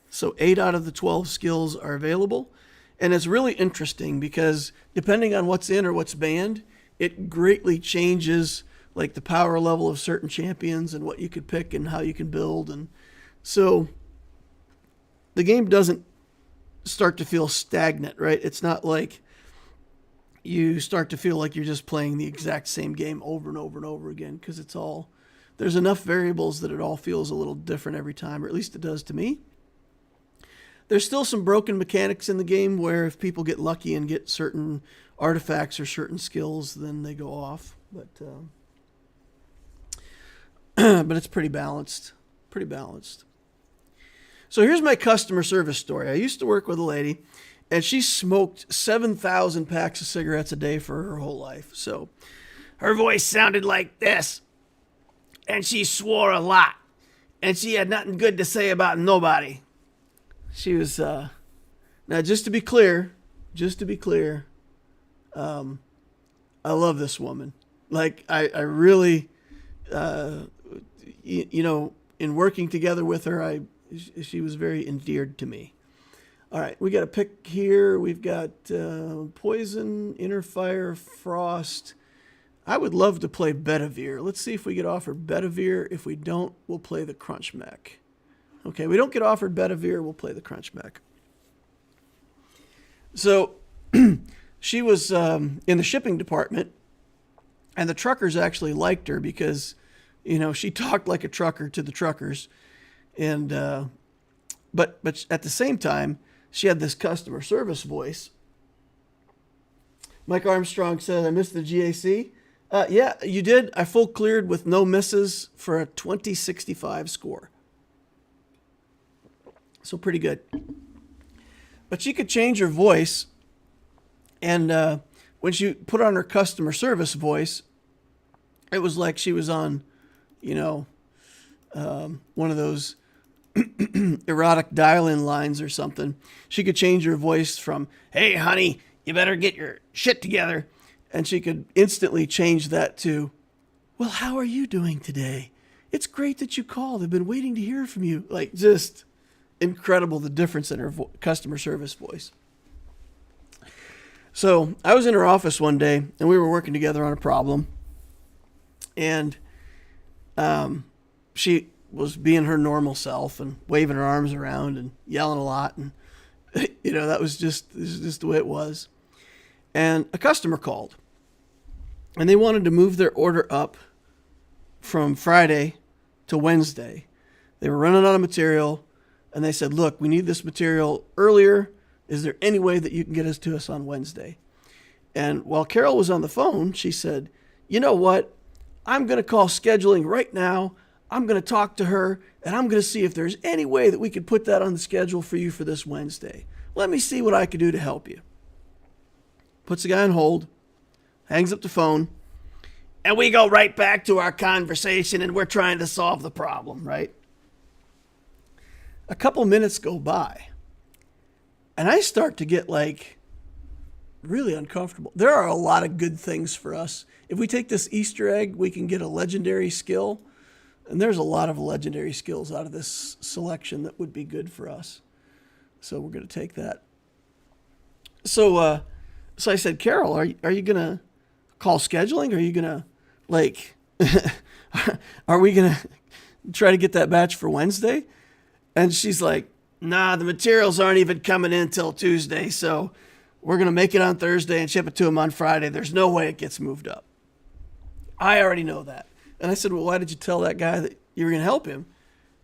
So 8 out of the 12 skills are available, and it's really interesting because depending on what's in or what's banned, it greatly changes like the power level of certain champions and what you could pick and how you can build. And so the game doesn't start to feel stagnant, right? It's not like you start to feel like you're just playing the exact same game over and over and over again, because there's enough variables that it all feels a little different every time, or at least it does to me. There's still some broken mechanics in the game where if people get lucky and get certain artifacts or certain skills, then they go off. But but it's pretty balanced. Pretty balanced. So here's my customer service story. I used to work with a lady, and she smoked 7,000 packs of cigarettes a day for her whole life. So her voice sounded like this, and she swore a lot, and she had nothing good to say about nobody. She was, now just to be clear, I love this woman. Like, I really, you know, in working together with her, she was very endeared to me. All right, we got a pick here. We've got Poison, Inner Fire, Frost. I would love to play Bedivere. Let's see if we get offered Bedivere. If we don't, we'll play the Crunch Mech. Okay, we don't get offered Bedivere, we'll play the Crunch Mech. So she was in the shipping department, and the truckers actually liked her because, you know, she talked like a trucker to the truckers. And but at the same time, she had this customer service voice. Mike Armstrong says, I missed the GAC. Yeah, you did. I full cleared with no misses for a 2065 score. So pretty good. But she could change her voice. And when she put on her customer service voice, it was like she was on, you know, one of those erotic dial-in lines or something. She could change her voice from, hey, honey, you better get your shit together. And she could instantly change that to, well, how are you doing today? It's great that you called. I've been waiting to hear from you. Like, just incredible, the difference in her customer service voice. So I was in her office one day, and we were working together on a problem. And she was being her normal self and waving her arms around and yelling a lot. And, you know, that was just the way it was. And a customer called. And they wanted to move their order up from Friday to Wednesday. They were running out of material. And they said, look, we need this material earlier. Is there any way that you can get us to us on Wednesday? And while Carol was on the phone, she said, you know what? I'm going to call scheduling right now. I'm going to talk to her, and I'm going to see if there's any way that we could put that on the schedule for you for this Wednesday. Let me see what I can do to help you. Puts the guy on hold, hangs up the phone, and we go right back to our conversation, and we're trying to solve the problem, right? A couple minutes go by, and I start to get, like, really uncomfortable. There are a lot of good things for us. If we take this Easter egg, we can get a legendary skill. And there's a lot of legendary skills out of this selection that would be good for us. So we're going to take that. So I said, Carol, are you going to call scheduling? Are you going to, like, are we going to try to get that batch for Wednesday? And she's like, nah, the materials aren't even coming in till Tuesday. So we're going to make it on Thursday and ship it to them on Friday. There's no way it gets moved up. I already know that. And I said, well, why did you tell that guy that you were going to help him?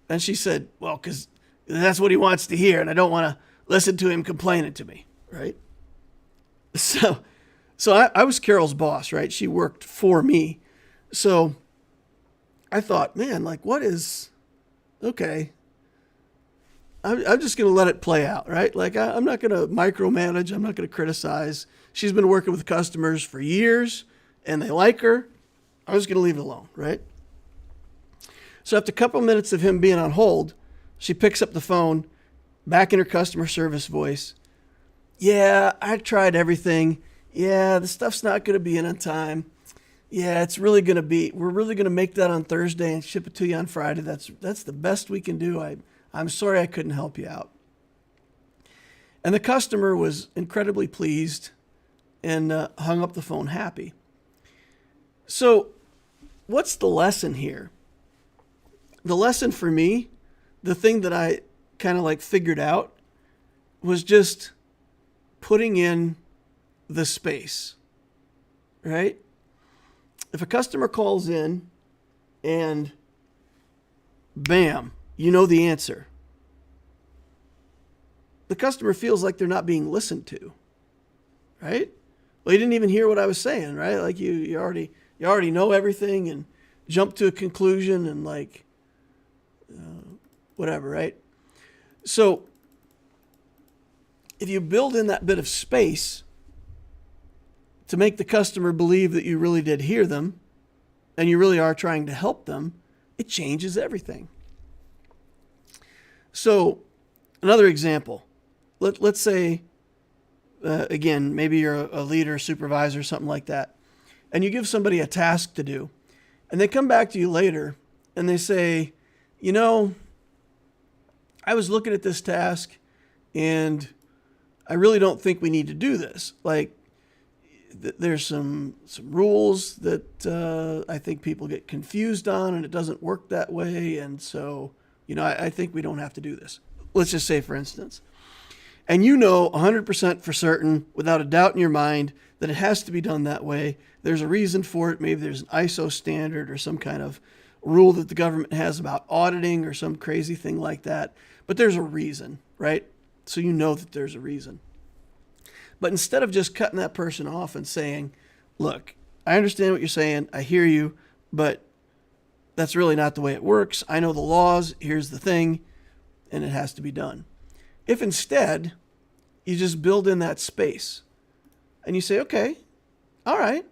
And she said, well, because that's what he wants to hear, and I don't want to listen to him complaining to me, right? So I was Carol's boss, right? She worked for me. So I thought, man, like, what is, okay, I'm just going to let it play out, right? Like, I'm not going to micromanage. I'm not going to criticize. She's been working with customers for years, and they like her. I was going to leave it alone, right? So after a couple minutes of him being on hold, she picks up the phone, back in her customer service voice. Yeah, I tried everything. Yeah, the stuff's not going to be in on time. Yeah, we're really going to make that on Thursday and ship it to you on Friday. That's the best we can do. I'm sorry I couldn't help you out. And the customer was incredibly pleased and hung up the phone happy. So what's the lesson here? The lesson for me, the thing that I kind of like figured out, was just putting in the space, right? If a customer calls in and bam, you know the answer, the customer feels like they're not being listened to, right? Well, you didn't even hear what I was saying, right? Like you already know everything, and jump to a conclusion and like whatever, right? So if you build in that bit of space to make the customer believe that you really did hear them and you really are trying to help them, it changes everything. So another example, let's say, again, maybe you're a leader, supervisor, something like that, and you give somebody a task to do, and they come back to you later and they say, you know, I was looking at this task and I really don't think we need to do this. Like, there's some rules that I think people get confused on, and it doesn't work that way. And so, you know, I think we don't have to do this. Let's just say, for instance, and you know 100% for certain, without a doubt in your mind, that it has to be done that way. There's a reason for it. Maybe there's an ISO standard or some kind of rule that the government has about auditing or some crazy thing like that. But there's a reason, right? So you know that there's a reason. But instead of just cutting that person off and saying, look, I understand what you're saying, I hear you, but that's really not the way it works. I know the laws, here's the thing, and it has to be done. If instead you just build in that space and you say, okay, all right,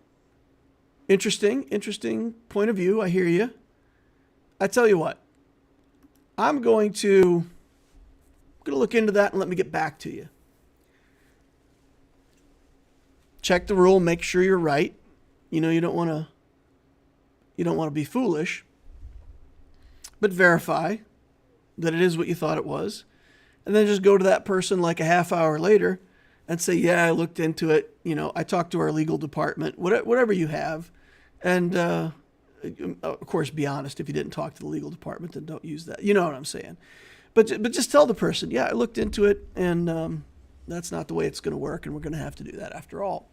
interesting point of view, I hear you. I tell you what, I'm going to look into that and let me get back to you. Check the rule, make sure you're right. You know, you don't want to be foolish, but verify that it is what you thought it was. And then just go to that person like a half hour later and say, yeah, I looked into it. You know, I talked to our legal department, whatever you have. And, of course, be honest. If you didn't talk to the legal department, then don't use that. You know what I'm saying? But just tell the person, yeah, I looked into it, and that's not the way it's going to work, and we're going to have to do that after all.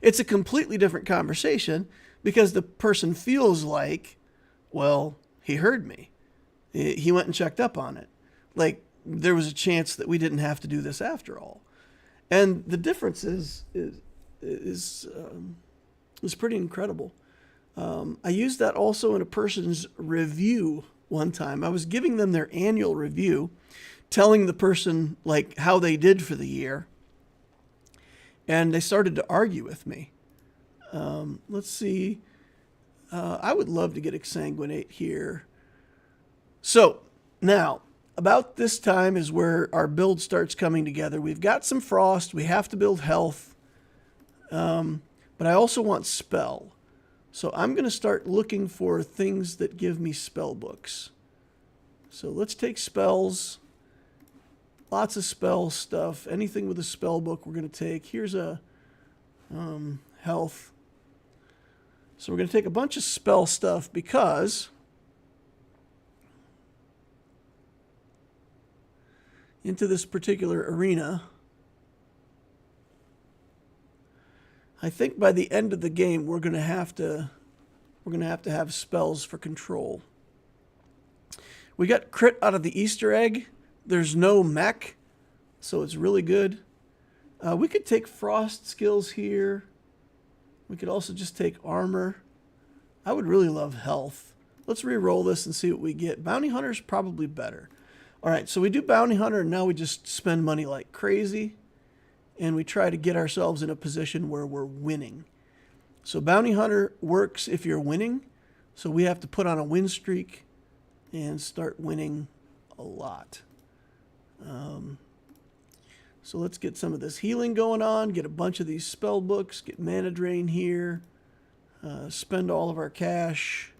It's a completely different conversation because the person feels like, well, he heard me. He went and checked up on it. Like, there was a chance that we didn't have to do this after all. And the difference is pretty incredible. I used that also in a person's review one time. I was giving them their annual review, telling the person like how they did for the year, and they started to argue with me. Let's see. I would love to get exsanguinate here. So now, about this time is where our build starts coming together. We've got some frost. We have to build health. But I also want spell. So I'm going to start looking for things that give me spell books. So let's take spells. Lots of spell stuff. Anything with a spell book we're going to take. Here's a health. So we're going to take a bunch of spell stuff because into this particular arena, I think by the end of the game we're going to have to have spells for control. We got crit out of the Easter egg. There's no mech, so it's really good. We could take frost skills here. We could also just take armor. I would really love health. Let's re-roll this and see what we get. Bounty Hunter's probably better. All right, so we do Bounty Hunter, and now we just spend money like crazy, and we try to get ourselves in a position where we're winning. So Bounty Hunter works if you're winning, so we have to put on a win streak and start winning a lot. So let's get some of this healing going on, get a bunch of these spell books, get mana drain here, spend all of our cash.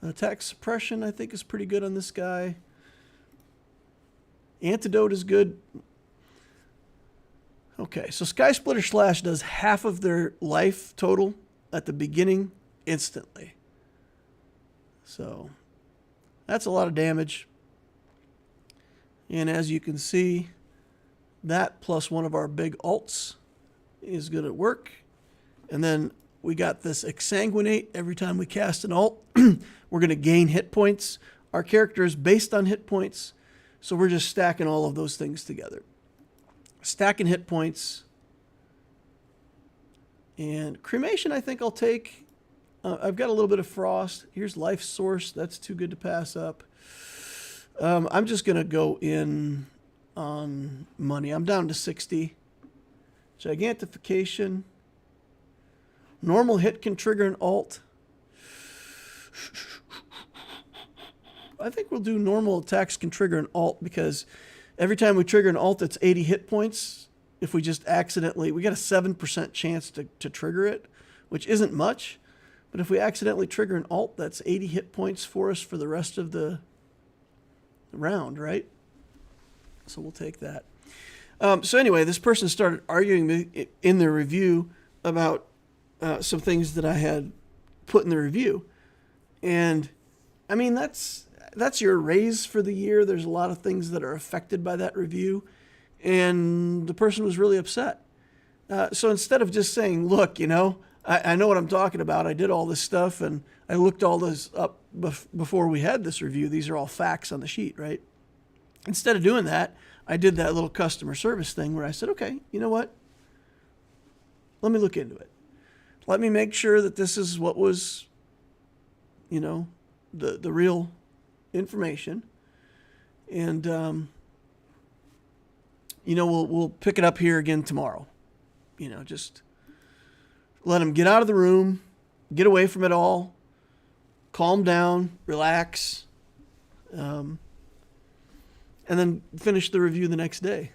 Attack suppression, I think, is pretty good on this guy. Antidote is good. Okay, so Sky Splitter Slash does half of their life total at the beginning instantly. So that's a lot of damage. And as you can see, that plus one of our big ults is good at work. And then we got this exsanguinate. Every time we cast an ult, we're going to gain hit points. Our character is based on hit points, so we're just stacking all of those things together. Stacking hit points. And cremation I think I'll take. I've got a little bit of frost. Here's life source. That's too good to pass up. I'm just going to go in on money. I'm down to 60. Gigantification. Normal hit can trigger an alt. I think we'll do normal attacks can trigger an alt because every time we trigger an alt, it's 80 hit points. If we just accidentally, we got a 7% chance to trigger it, which isn't much. But if we accidentally trigger an alt, that's 80 hit points for us for the rest of the round, right? So we'll take that. So anyway, this person started arguing in their review about some things that I had put in the review. And I mean, that's your raise for the year. There's a lot of things that are affected by that review. And the person was really upset. So instead of just saying, look, you know, I know what I'm talking about. I did all this stuff and I looked all this up before we had this review. These are all facts on the sheet, right? Instead of doing that, I did that little customer service thing where I said, okay, you know what? Let me look into it. Let me make sure that this is what was, you know, the real information. And, you know, we'll pick it up here again tomorrow. You know, just let them get out of the room, get away from it all, calm down, relax, and then finish the review the next day.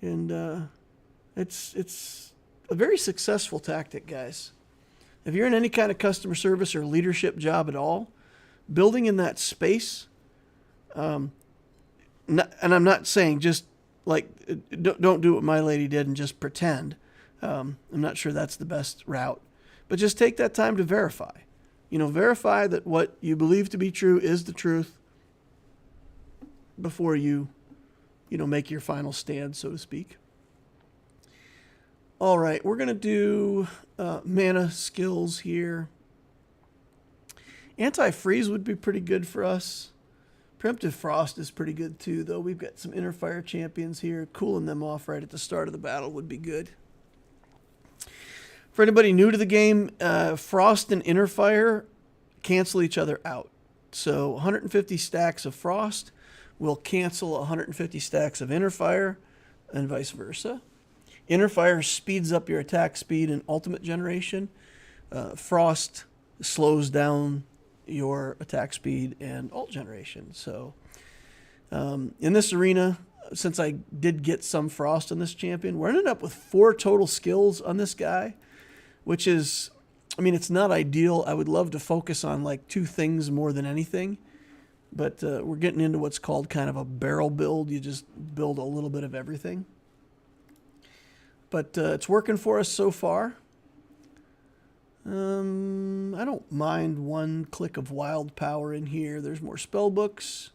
And it's a very successful tactic, guys. If you're in any kind of customer service or leadership job at all, building in that space, and I'm not saying just like, don't do what my lady did and just pretend. I'm not sure that's the best route. But just take that time to verify. You know, verify that what you believe to be true is the truth before you make your final stand, so to speak. All right, we're going to do mana skills here. Anti-freeze would be pretty good for us. Preemptive frost is pretty good too, though. We've got some inner fire champions here. Cooling them off right at the start of the battle would be good. For anybody new to the game, frost and inner fire cancel each other out. So 150 stacks of frost will cancel 150 stacks of inner fire, and vice versa. Inner fire speeds up your attack speed and ultimate generation. Frost slows down your attack speed and ult generation. So in this arena, since I did get some frost on this champion, we're ended up with 4 total skills on this guy, which is, I mean, it's not ideal. I would love to focus on like 2 things more than anything, but we're getting into what's called kind of a barrel build. You just build a little bit of everything. But it's working for us so far. I don't mind 1 click of wild power in here. There's more spell books.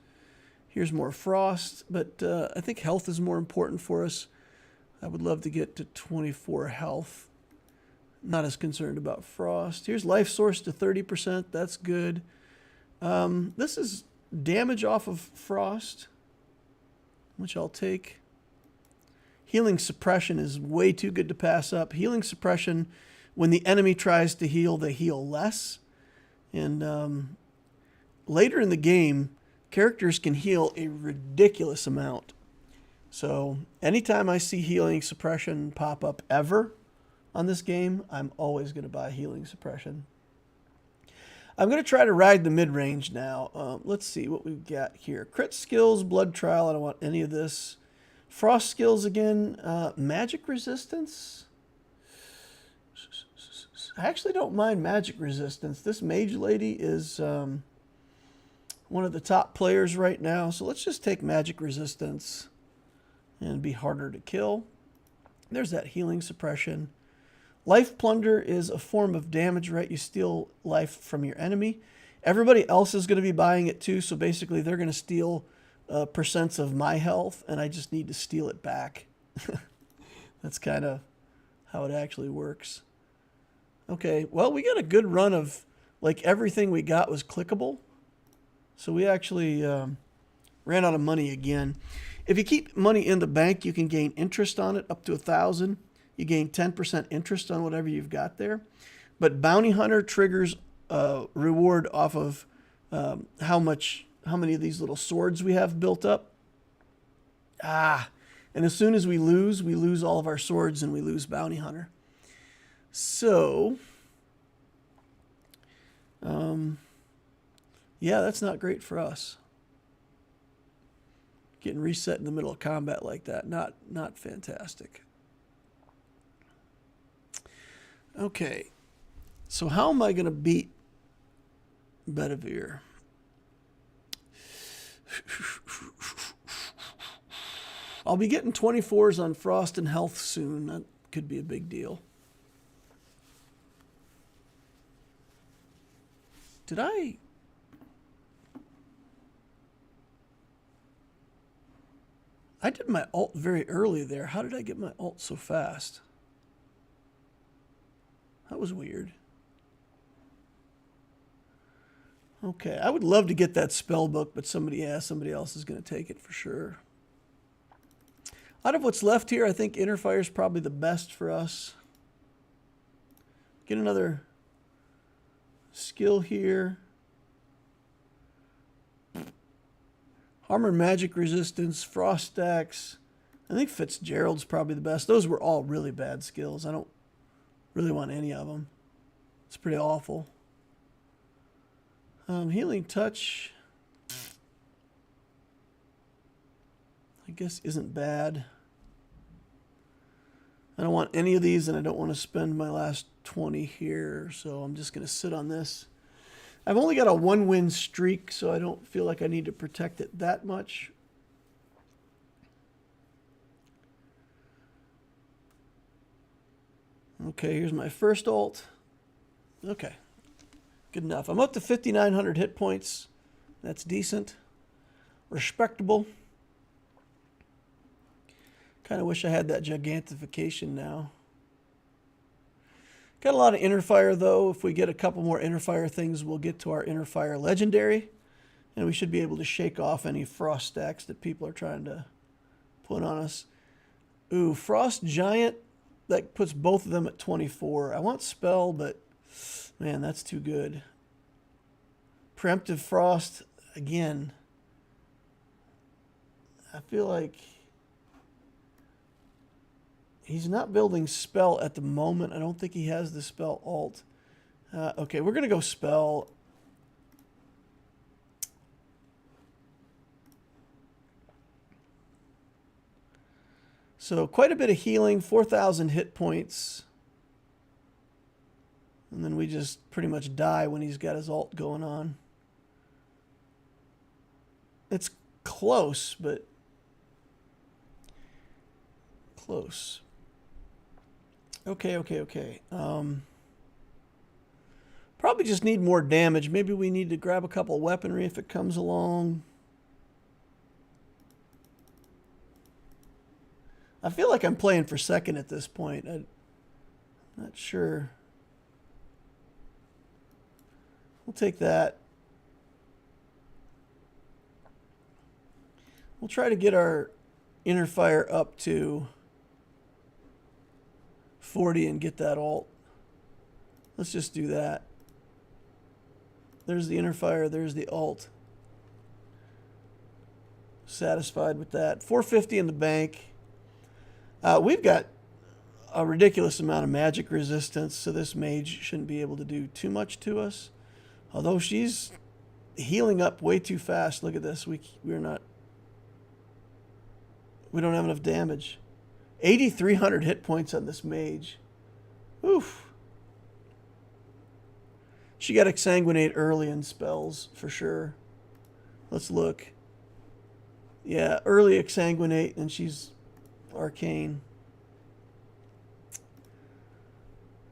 Here's more frost, but I think health is more important for us. I would love to get to 24 health. Not as concerned about frost. Here's life source to 30%. That's good. This is damage off of frost, which I'll take. Healing suppression is way too good to pass up. Healing suppression, when the enemy tries to heal, they heal less. And later in the game, characters can heal a ridiculous amount. So anytime I see healing suppression pop up ever on this game, I'm always going to buy healing suppression. I'm going to try to ride the mid-range now. Let's see what we've got here. Crit skills, blood trial, I don't want any of this. Frost skills again, magic resistance. I actually don't mind magic resistance. This mage lady is one of the top players right now, so let's just take magic resistance and be harder to kill. There's that healing suppression. Life plunder is a form of damage, right? You steal life from your enemy. Everybody else is going to be buying it too, so basically they're going to steal percents of my health, and I just need to steal it back. That's kind of how it actually works. Okay, well, we got a good run of, like, everything we got was clickable. So we actually ran out of money again. If you keep money in the bank, you can gain interest on it up to 1,000. You gain 10% interest on whatever you've got there. But Bounty Hunter triggers reward off of how many of these little swords we have built up. And as soon as we lose all of our swords and we lose Bounty Hunter. So, yeah, that's not great for us. Getting reset in the middle of combat like that, not fantastic. Okay, so how am I going to beat Bedivere? I'll be getting 24s on Frost and Health soon. That could be a big deal. Did I did my ult very early there. How did I get my ult so fast? That was weird. Okay, I would love to get that spell book, but somebody else is going to take it for sure. Out of what's left here, I think Interfire is probably the best for us. Get another skill here. Armor magic resistance, frost stacks. I think Fitzgerald's probably the best. Those were all really bad skills. I don't really want any of them. It's pretty awful. Healing touch, I guess, isn't bad. I don't want any of these, and I don't want to spend my last 20 here, so I'm just going to sit on this. I've only got a 1-win streak, so I don't feel like I need to protect it that much. Okay, here's my first ult. Okay, good enough. I'm up to 5,900 hit points. That's decent. Respectable. Kind of wish I had that gigantification now. Got a lot of Interfire, though. If we get a couple more Interfire things, we'll get to our Interfire Legendary. And we should be able to shake off any Frost stacks that people are trying to put on us. Ooh, Frost Giant. That puts both of them at 24. I want Spell, but man, that's too good. Preemptive Frost, again. I feel like he's not building Spell at the moment. I don't think he has the Spell alt. Okay, we're going to go Spell. So quite a bit of healing, 4,000 hit points. And then we just pretty much die when he's got his ult going on. It's close, but close. Okay. Probably just need more damage. Maybe we need to grab a couple weaponry if it comes along. I feel like I'm playing for second at this point. I'm not sure. We'll take that. We'll try to get our Interfire up to 40 and get that ult. Let's just do that. There's the Interfire, there's the ult. Satisfied with that. 450 in the bank. We've got a ridiculous amount of magic resistance, so this mage shouldn't be able to do too much to us. Although she's healing up way too fast. Look at this. We don't have enough damage. 8,300 hit points on this mage. Oof. She got exsanguinate early in spells for sure. Let's look. Yeah, early exsanguinate, and she's arcane.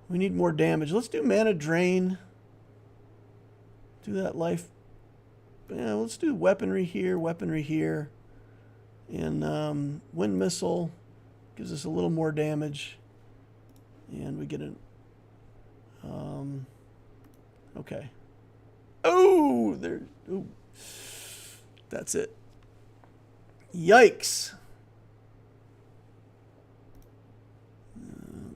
We need more damage. Let's do mana drain. Do that life. Yeah, let's do weaponry here, and wind missile gives us a little more damage, and we get an okay. Oh, there. Ooh. That's it. Yikes.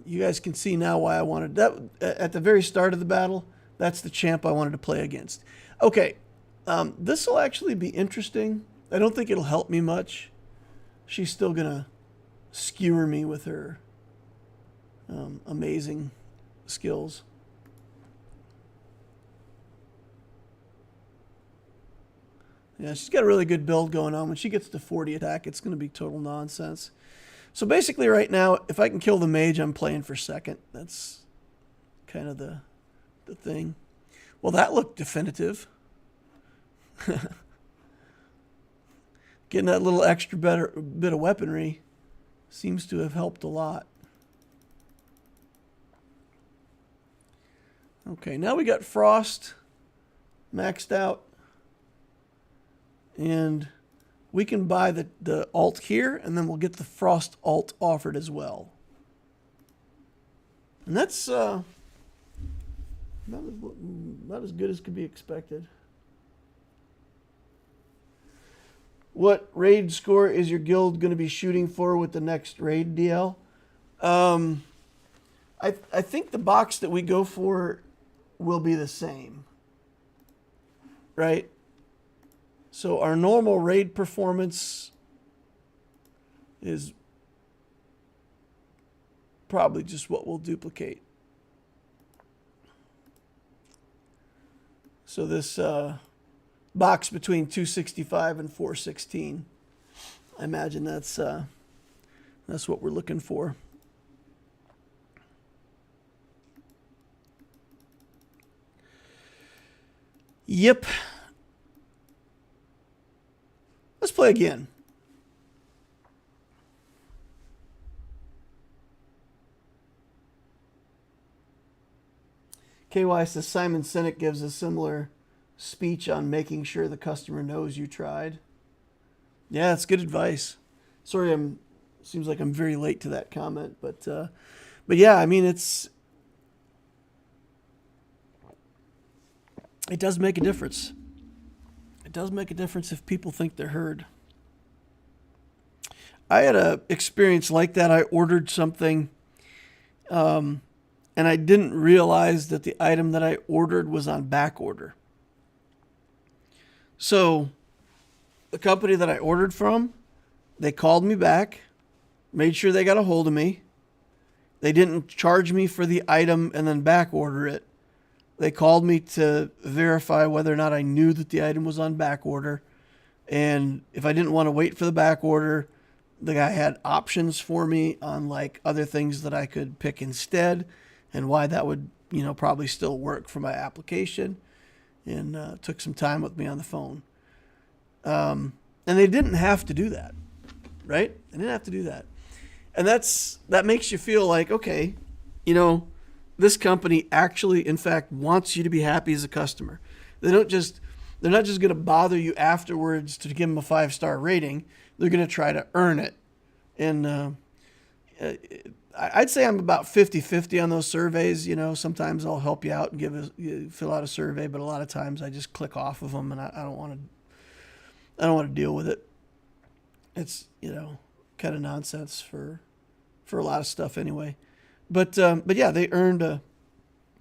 you guys can see now why I wanted that. At the very start of the battle, that's the champ I wanted to play against. Okay, this will actually be interesting. I don't think it'll help me much. She's still going to skewer me with her amazing skills. Yeah, she's got a really good build going on. When she gets to 40 attack, it's going to be total nonsense. So basically right now, if I can kill the mage, I'm playing for second. That's kind of the thing. Well, that looked definitive. Getting that little extra bit of weaponry seems to have helped a lot. Okay, now we got Frost maxed out. And we can buy the alt here, and then we'll get the Frost alt offered as well. And that's not as good as could be expected. What raid score is your guild going to be shooting for with the next raid DL? I think the box that we go for will be the same, right? So our normal raid performance is probably just what we'll duplicate. So this box between 265 and 416, I imagine that's what we're looking for. Yep. Let's play again. KY says Simon Sinek gives a similar speech on making sure the customer knows you tried. Yeah, that's good advice. Sorry, seems like I'm very late to that comment, but yeah, I mean it does make a difference. It does make a difference if people think they're heard. I had an experience like that. I ordered something, and I didn't realize that the item that I ordered was on back order. So the company that I ordered from, they called me back, made sure they got a hold of me. They didn't charge me for the item and then back order it. They called me to verify whether or not I knew that the item was on back order. And if I didn't want to wait for the back order, the guy had options for me on like other things that I could pick instead and why that would, probably still work for my application. And took some time with me on the phone. And they didn't have to do that, right? They didn't have to do that. And that makes you feel like, okay, this company actually, in fact, wants you to be happy as a customer. They're not just going to bother you afterwards to give them a 5-star rating. They're going to try to earn it. And I'd say I'm about 50-50 on those surveys. Sometimes I'll help you out and fill out a survey, but a lot of times I just click off of them, and I don't want to deal with it. It's kind of nonsense for a lot of stuff anyway. But yeah, they earned a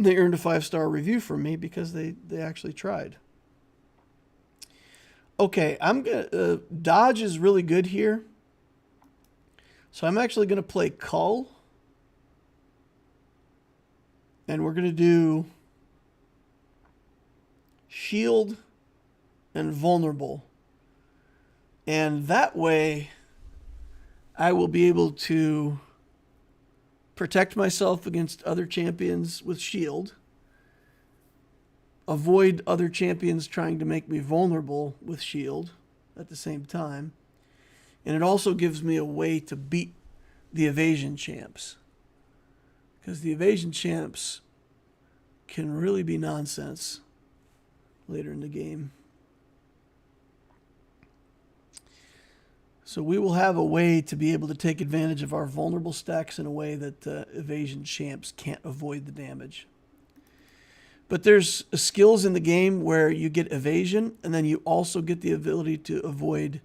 5-star review from me because they actually tried. Okay, I'm gonna dodge is really good here, so I'm actually gonna play Cull, and we're gonna do shield and vulnerable, and that way I will be able to protect myself against other champions with shield, avoid other champions trying to make me vulnerable with shield at the same time, and it also gives me a way to beat the evasion champs, because the evasion champs can really be nonsense later in the game. So we will have a way to be able to take advantage of our vulnerable stacks in a way that evasion champs can't avoid the damage. But there's skills in the game where you get evasion, and then you also get the ability to avoid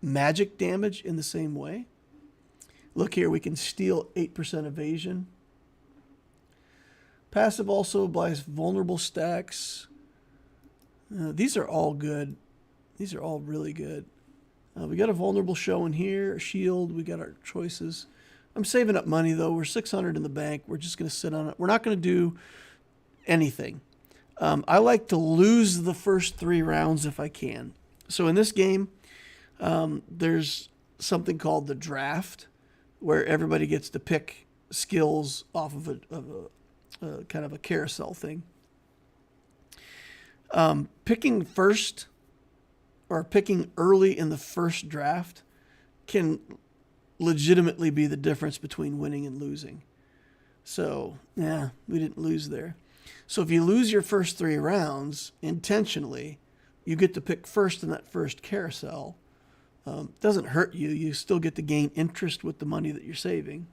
magic damage in the same way. Look here, we can steal 8% evasion. Passive also applies vulnerable stacks. These are all good. These are all really good. We got a vulnerable showing here, a shield. We got our choices. I'm saving up money, though. We're 600 in the bank. We're just going to sit on it. We're not going to do anything. I like to lose the first 3 rounds if I can. So in this game, there's something called the draft, where everybody gets to pick skills off of a kind of a carousel thing. Picking first or picking early in the first draft can legitimately be the difference between winning and losing. So, yeah, we didn't lose there. So if you lose your first 3 rounds intentionally, you get to pick first in that first carousel. Doesn't hurt you. You still get to gain interest with the money that you're saving.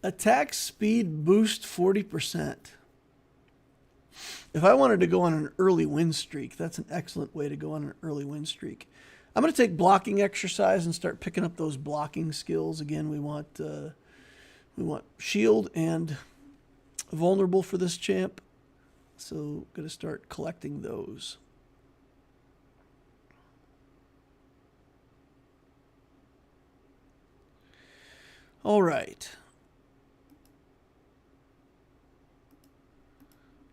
Attack speed boost 40%. If I wanted to go on an early win streak, that's an excellent way to go on an early win streak. I'm going to take blocking exercise and start picking up those blocking skills. Again, we want shield and vulnerable for this champ. So going to start collecting those. All right.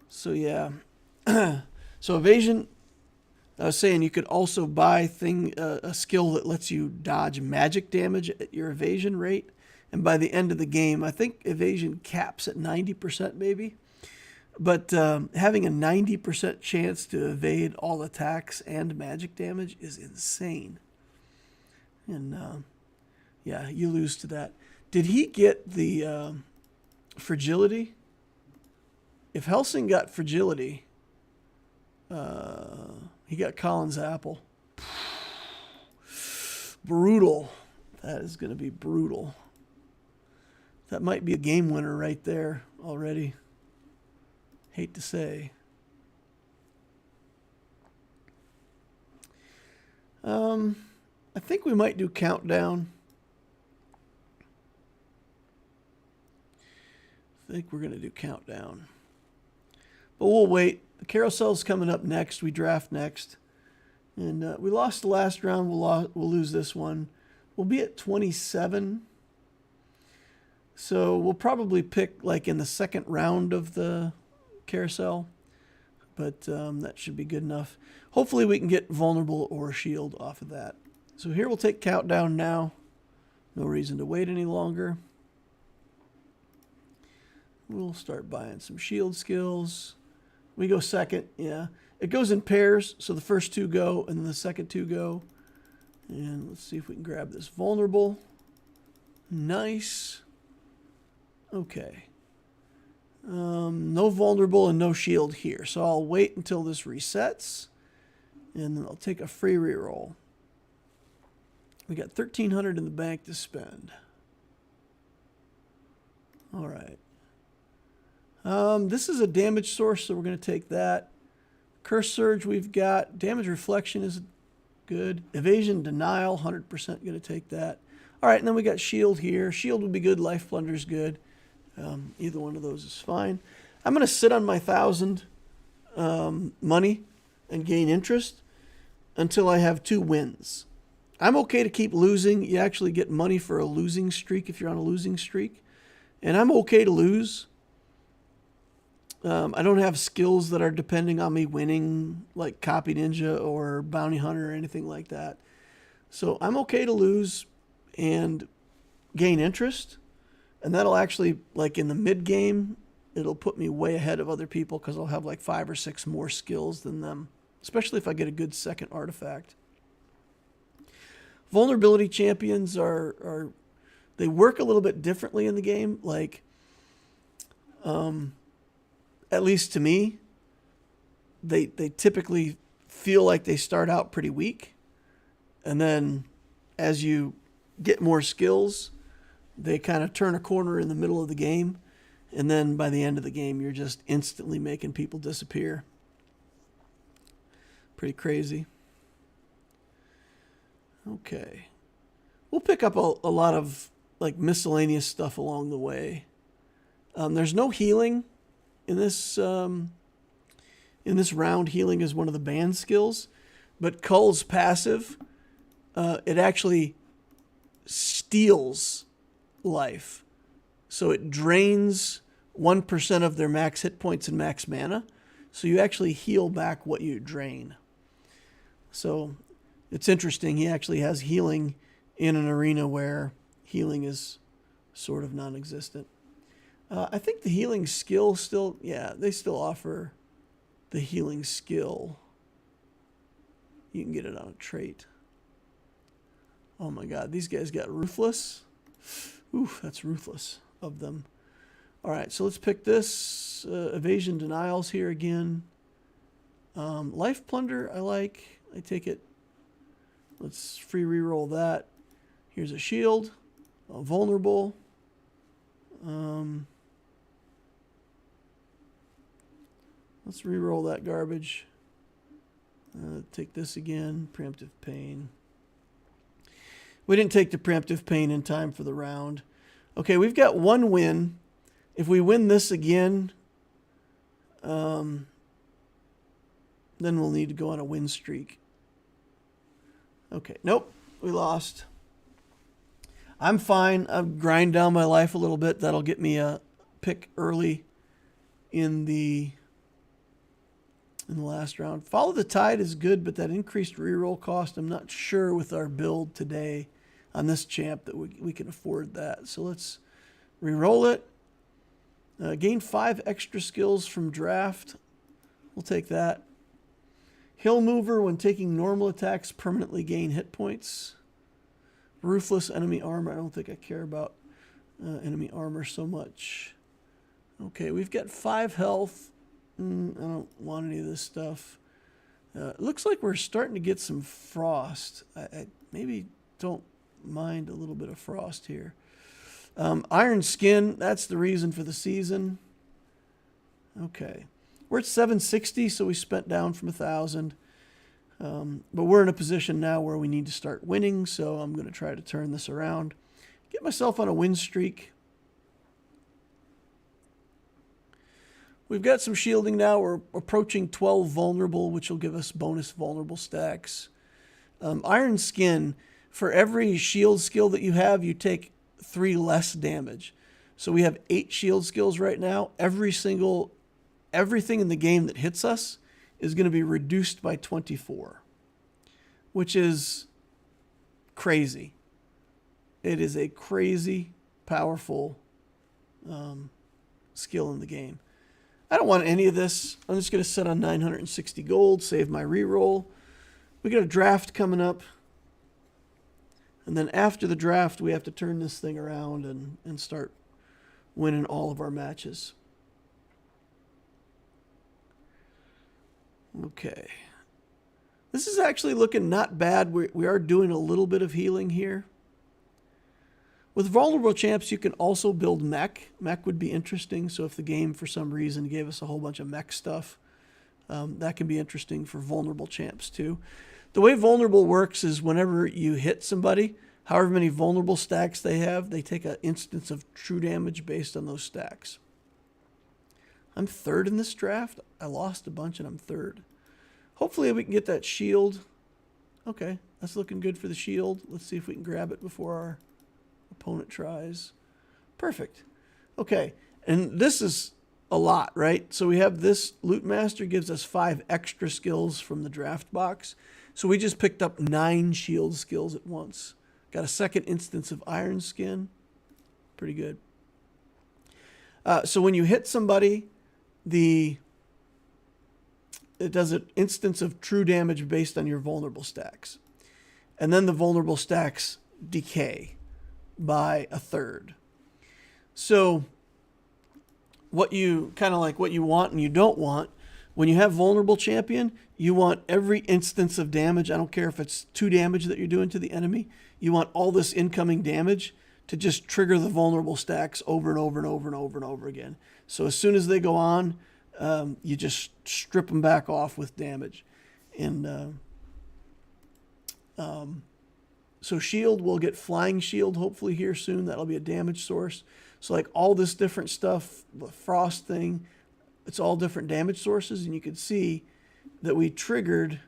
So yeah, so evasion, I was saying you could also buy a skill that lets you dodge magic damage at your evasion rate. And by the end of the game, I think evasion caps at 90% maybe. But having a 90% chance to evade all attacks and magic damage is insane. And yeah, you lose to that. Did he get the fragility? If Helsing got fragility, he got Colin's apple. Brutal. That is going to be brutal. That might be a game winner right there already. Hate to say. I think we might do countdown. I think we're going to do countdown. But we'll wait. The carousel's coming up next. We draft next. And we lost the last round. We'll lose this one. We'll be at 27. So we'll probably pick like in the second round of the carousel. But that should be good enough. Hopefully we can get vulnerable or shield off of that. So here we'll take countdown now. No reason to wait any longer. We'll start buying some shield skills. We go second, yeah. It goes in pairs, so the first 2 go, and then the second 2 go. And let's see if we can grab this vulnerable. Nice. Okay. No vulnerable and no shield here, so I'll wait until this resets, and then I'll take a free reroll. We got 1,300 in the bank to spend. All right. This is a damage source, so we're going to take that. Curse Surge we've got. Damage Reflection is good. Evasion Denial, 100% going to take that. All right, and then we got Shield here. Shield would be good. Life Plunder is good. Either one of those is fine. I'm going to sit on my 1,000 money and gain interest until I have 2 wins. I'm okay to keep losing. You actually get money for a losing streak if you're on a losing streak. And I'm okay to lose. I don't have skills that are depending on me winning, like Copy Ninja or Bounty Hunter or anything like that. So I'm okay to lose and gain interest. And that'll actually, like in the mid-game, it'll put me way ahead of other people because I'll have like 5 or 6 more skills than them, especially if I get a good second artifact. Vulnerability champions they work a little bit differently in the game. Like, at least to me, they typically feel like they start out pretty weak. And then as you get more skills, they kind of turn a corner in the middle of the game. And then by the end of the game, you're just instantly making people disappear. Pretty crazy. Okay. We'll pick up a lot of like miscellaneous stuff along the way. There's no healing in this round. Healing is one of the banned skills, but Cull's passive, it actually steals life. So it drains 1% of their max hit points and max mana. So you actually heal back what you drain. So it's interesting. He actually has healing in an arena where healing is sort of non-existent. I think the healing skill still, yeah, they still offer the healing skill. You can get it on a trait. Oh my God, these guys got ruthless. Oof, that's ruthless of them. All right, so let's pick this. Evasion denials here again. Life plunder, I like. I take it. Let's free reroll that. Here's a shield. Vulnerable. Let's reroll that garbage. Take this again. Preemptive pain. We didn't take the preemptive pain in time for the round. Okay, we've got one win. If we win this again, then we'll need to go on a win streak. Okay, nope, we lost. I'm fine. I'll grind down my life a little bit. That'll get me a pick early in the last round. Follow the Tide is good, but that increased reroll cost, I'm not sure with our build today on this champ that we can afford that. So let's reroll it. Gain 5 extra skills from draft. We'll take that. Hill Mover, when taking normal attacks, permanently gain hit points. Ruthless enemy armor. I don't think I care about enemy armor so much. Okay, we've got 5 health. I don't want any of this stuff. It looks like we're starting to get some frost. I maybe don't mind a little bit of frost here. Iron Skin, that's the reason for the season. Okay. We're at 760, so we spent down from 1,000. But we're in a position now where we need to start winning, so I'm going to try to turn this around. Get myself on a win streak. We've got some shielding now. We're approaching 12 vulnerable, which will give us bonus vulnerable stacks. Iron Skin, for every shield skill that you have, you take 3 less damage. So we have 8 shield skills right now. Everything in the game that hits us is going to be reduced by 24, which is crazy. It is a crazy, powerful skill in the game. I don't want any of this. I'm just going to set on 960 gold, save my reroll. We got a draft coming up. And then after the draft, we have to turn this thing around and start winning all of our matches. Okay. This is actually looking not bad. We are doing a little bit of healing here. With vulnerable champs, you can also build mech. Mech would be interesting. So if the game, for some reason, gave us a whole bunch of mech stuff, that can be interesting for vulnerable champs too. The way vulnerable works is whenever you hit somebody, however many vulnerable stacks they have, they take an instance of true damage based on those stacks. I'm 3rd in this draft. I lost a bunch and I'm 3rd. Hopefully we can get that shield. Okay, that's looking good for the shield. Let's see if we can grab it before our opponent tries. Perfect. Okay, and this is a lot, right? So we have this Loot Master gives us 5 extra skills from the draft box. So we just picked up 9 shield skills at once. Got a second instance of Iron Skin. Pretty good. So when you hit somebody, it does an instance of true damage based on your vulnerable stacks. And then the vulnerable stacks decay by 1/3. So what you want and you don't want, when you have vulnerable champion, you want every instance of damage. I don't care if it's 2 damage that you're doing to the enemy. You want all this incoming damage to just trigger the vulnerable stacks over and over and over and over and over again. So as soon as they go on, you just strip them back off with damage. And So shield, we'll get flying shield hopefully here soon. That'll be a damage source. So like all this different stuff, the frost thing, it's all different damage sources. And you can see that we triggered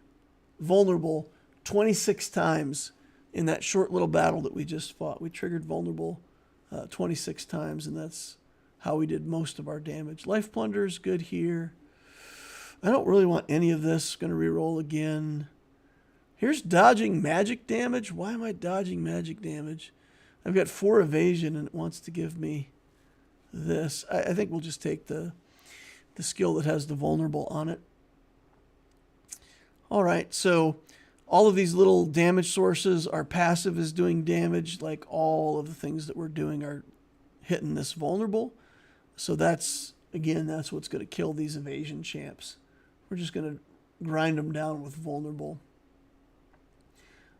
vulnerable 26 times in that short little battle that we just fought. We triggered vulnerable 26 times, and that's how we did most of our damage. Life plunder is good here. I don't really want any of this. Going to reroll again. Here's dodging magic damage. Why am I dodging magic damage? I've got 4 evasion, and it wants to give me this. I think we'll just take the skill that has the vulnerable on it. All right, so all of these little damage sources, our passive is doing damage, like all of the things that we're doing are hitting this vulnerable. So that's, again, that's what's going to kill these evasion champs. We're just going to grind them down with vulnerable.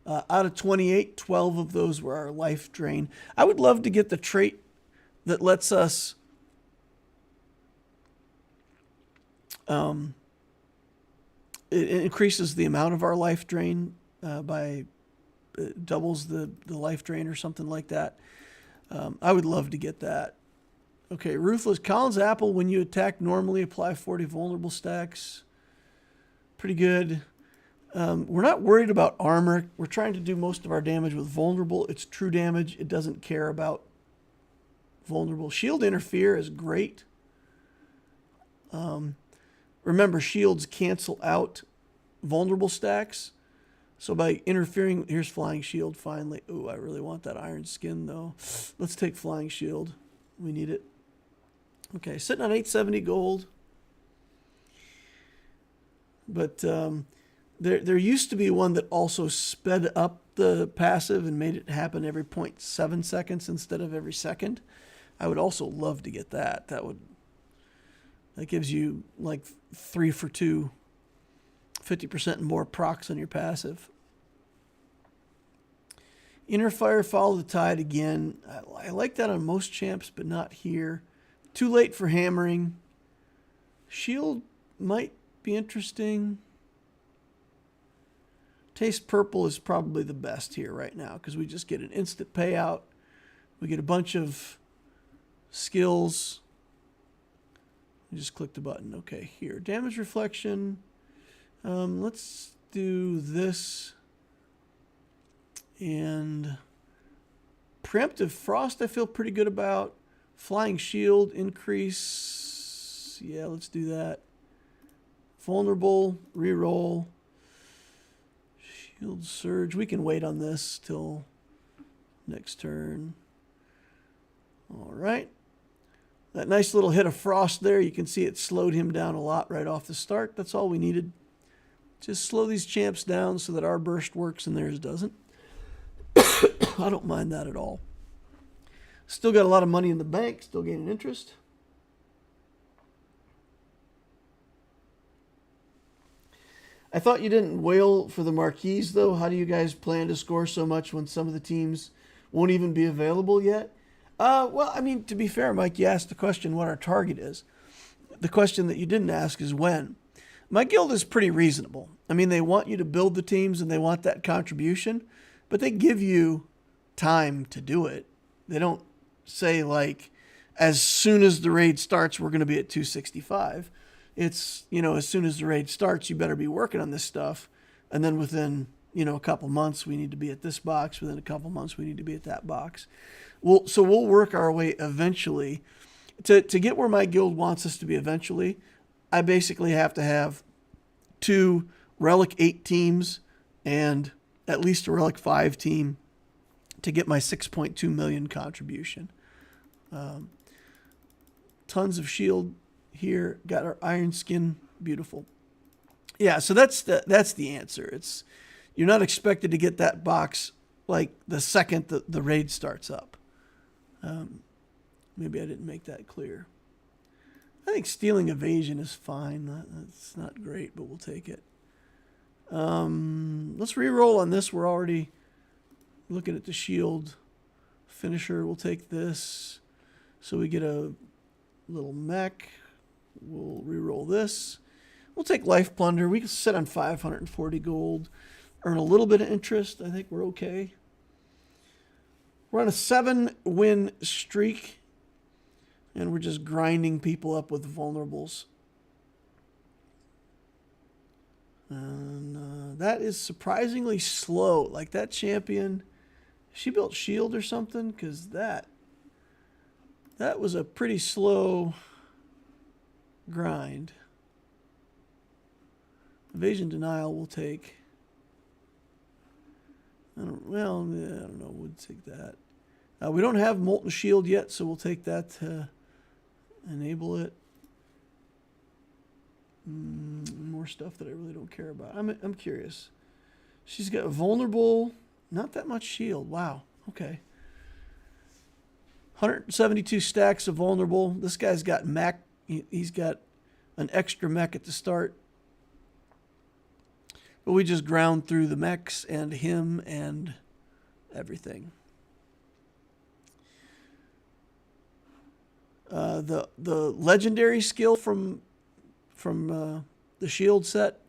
Out of 28, 12 of those were our life drain. I would love to get the trait that lets us it increases the amount of our life drain by doubles the life drain or something like that. I would love to get that. Okay, Ruthless. Collins Apple, when you attack normally, apply 40 vulnerable stacks. Pretty good. We're not worried about armor. We're trying to do most of our damage with vulnerable. It's true damage. It doesn't care about vulnerable. Shield interfere is great. Remember, shields cancel out vulnerable stacks. So by interfering, here's flying shield finally. Ooh, I really want that iron skin though. Let's take flying shield. We need it. Okay, sitting on 870 gold. But there used to be one that also sped up the passive and made it happen every 0.7 seconds instead of every second. I would also love to get that. That gives you like 3 for 2, 50% more procs on your passive. Inner fire, follow the tide again. I like that on most champs, but not here. Too late for hammering. Shield might be interesting. Taste purple is probably the best here right now because we just get an instant payout. We get a bunch of skills. You just click the button. Okay, here. Damage reflection. Let's do this. And preemptive frost I feel pretty good about. Flying shield increase. Yeah, let's do that. Vulnerable, reroll. Shield surge. We can wait on this till next turn. All right. That nice little hit of frost there, you can see it slowed him down a lot right off the start. That's all we needed. Just slow these champs down so that our burst works and theirs doesn't. I don't mind that at all. Still got a lot of money in the bank, still gaining interest. I thought you didn't wail for the marquees, though. How do you guys plan to score so much when some of the teams won't even be available yet? Well, I mean, to be fair, Mike, you asked the question what our target is. The question that you didn't ask is when. My guild is pretty reasonable. I mean, they want you to build the teams and they want that contribution, but they give you time to do it. They don't say, like, as soon as the raid starts, we're going to be at 265. It's, you know, as soon as the raid starts, you better be working on this stuff. And then within, you know, a couple months, we need to be at this box. Within a couple months, we need to be at that box. So we'll work our way eventually. To get where my guild wants us to be eventually, I basically have to have 2 Relic 8 teams and at least a Relic 5 team to get my 6.2 million contribution. Tons of shield here. Got our iron skin. Beautiful. Yeah, so that's the answer. It's you're not expected to get that box like the second the raid starts up. Maybe I didn't make that clear. I think stealing evasion is fine. That's not great, but we'll take it. Let's re-roll on this. We're already looking at the shield finisher. We'll take this. So we get a little mech. We'll re-roll this. We'll take life plunder. We can sit on 540 gold. Earn a little bit of interest. I think we're okay. We're on a 7-win streak, and we're just grinding people up with vulnerables. And that is surprisingly slow. Like that champion, she built shield or something, because that was a pretty slow grind. Evasion denial will take. I don't know. We'll take that. We don't have molten shield yet, so we'll take that to enable it. More stuff that I really don't care about. I'm curious. She's got vulnerable, not that much shield. Wow. Okay. 172 stacks of vulnerable. This guy's got mech. He's got an extra mech at the start. But we just ground through the mechs and him and everything. The legendary skill from the shield set.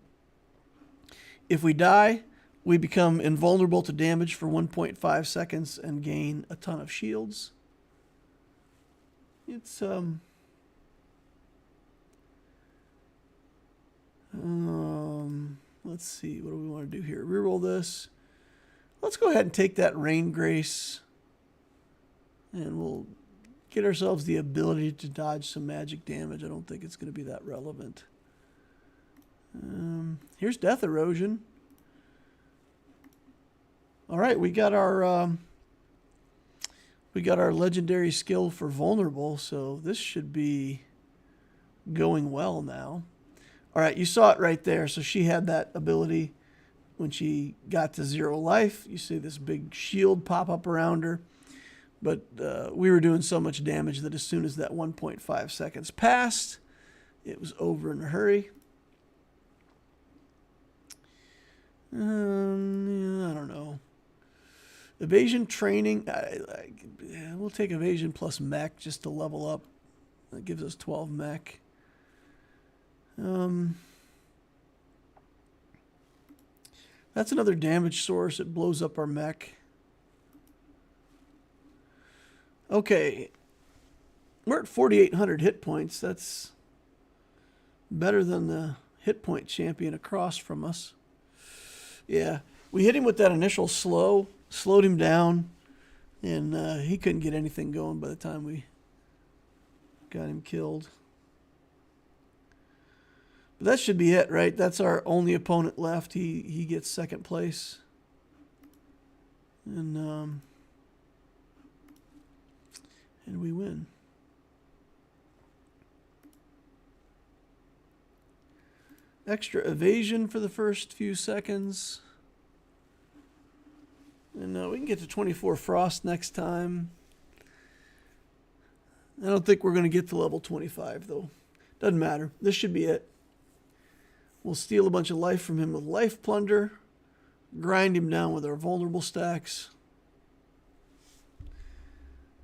If we die, we become invulnerable to damage for 1.5 seconds and gain a ton of shields. It's let's see, what do we want to do here? Reroll this. Let's go ahead and take that Rain Grace, and we'll get ourselves the ability to dodge some magic damage. I don't think it's going to be that relevant. Here's Death Erosion. All right, we got our legendary skill for vulnerable, so this should be going well now. All right, you saw it right there. So she had that ability when she got to 0 life. You see this big shield pop up around her. But we were doing so much damage that as soon as that 1.5 seconds passed, it was over in a hurry. Yeah, I don't know. Evasion training. We'll take evasion plus mech just to level up. That gives us 12 mech. That's another damage source. It blows up our mech. Okay. We're at 4,800 hit points. That's better than the hit point champion across from us. Yeah. We hit him with that initial slow, slowed him down, and he couldn't get anything going by the time we got him killed. But that should be it, right? That's our only opponent left. He gets second place. And we win. Extra evasion for the first few seconds. And we can get to 24 frost next time. I don't think we're going to get to level 25, though. Doesn't matter. This should be it. We'll steal a bunch of life from him with life plunder. Grind him down with our vulnerable stacks.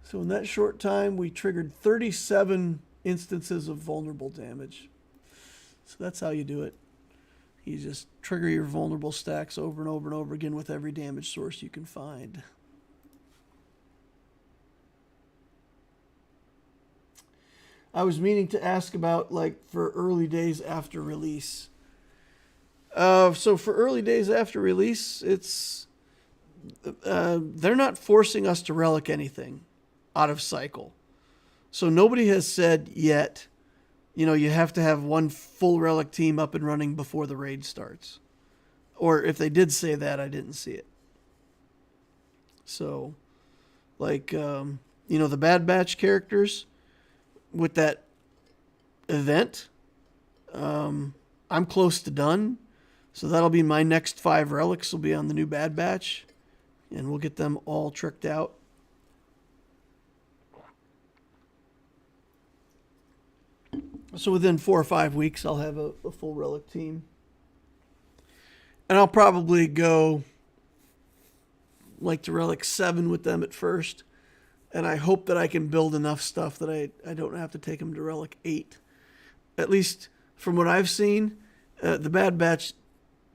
So in that short time, we triggered 37 instances of vulnerable damage. So that's how you do it. You just trigger your vulnerable stacks over and over and over again with every damage source you can find. I was meaning to ask about, like, for early days after release. So for early days after release, it's they're not forcing us to relic anything out of cycle. So nobody has said yet, you have to have one full relic team up and running before the raid starts. Or if they did say that, I didn't see it. So, like, the Bad Batch characters with that event, I'm close to done. So that'll be my next 5 relics will be on the new Bad Batch. And we'll get them all tricked out. So within 4 or 5 weeks, I'll have a full relic team. And I'll probably go like to relic 7 with them at first. And I hope that I can build enough stuff that I don't have to take them to relic 8. At least from what I've seen, the Bad Batch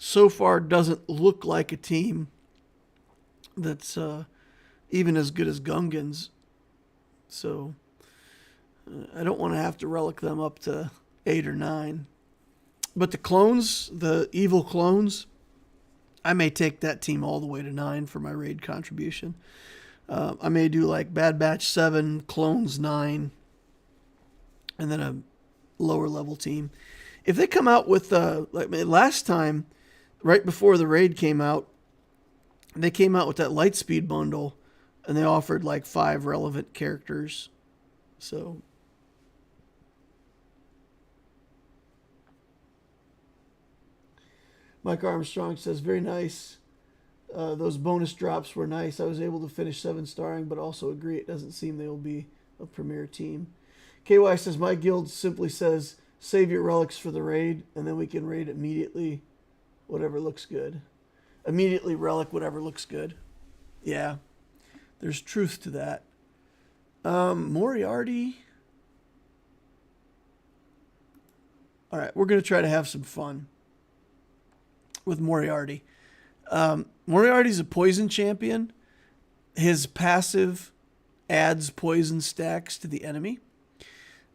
so far doesn't look like a team that's even as good as Gungans. So I don't want to have to relic them up to 8 or 9. But the clones, the evil clones, I may take that team all the way to 9 for my raid contribution. I may do like Bad Batch 7, Clones 9, and then a lower level team. If they come out with, like last time, right before the raid came out, they came out with that Lightspeed bundle, and they offered like 5 relevant characters. So Mike Armstrong says, very nice. Those bonus drops were nice. I was able to finish 7-starring, but also agree it doesn't seem they will be a premier team. KY says, my guild simply says, save your relics for the raid, and then we can raid immediately, whatever looks good. Immediately relic whatever looks good. Yeah, there's truth to that. Moriarty. All right, we're going to try to have some fun with Moriarty. Moriarty's a poison champion. His passive adds poison stacks to the enemy.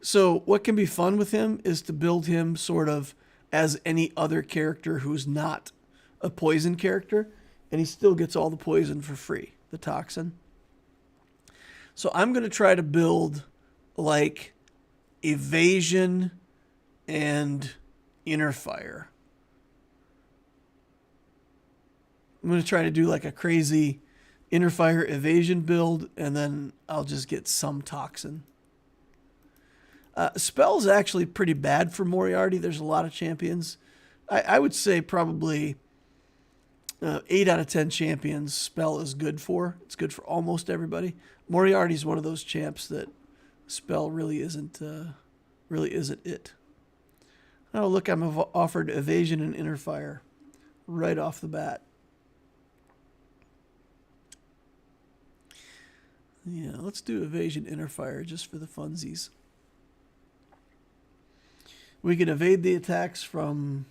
So what can be fun with him is to build him sort of as any other character who's not a poison character, and he still gets all the poison for free, the toxin. So I'm going to try to build like evasion and inner fire. I'm going to try to do like a crazy inner fire evasion build, and then I'll just get some toxin. Spell's actually pretty bad for Moriarty. There's a lot of champions. I would say probably 8 out of 10 champions Spell is good for. It's good for almost everybody. Moriarty's one of those champs that Spell really isn't it. Oh, look, I'm offered evasion and inner fire right off the bat. Yeah, let's do evasion inner fire just for the funsies. We can evade the attacks from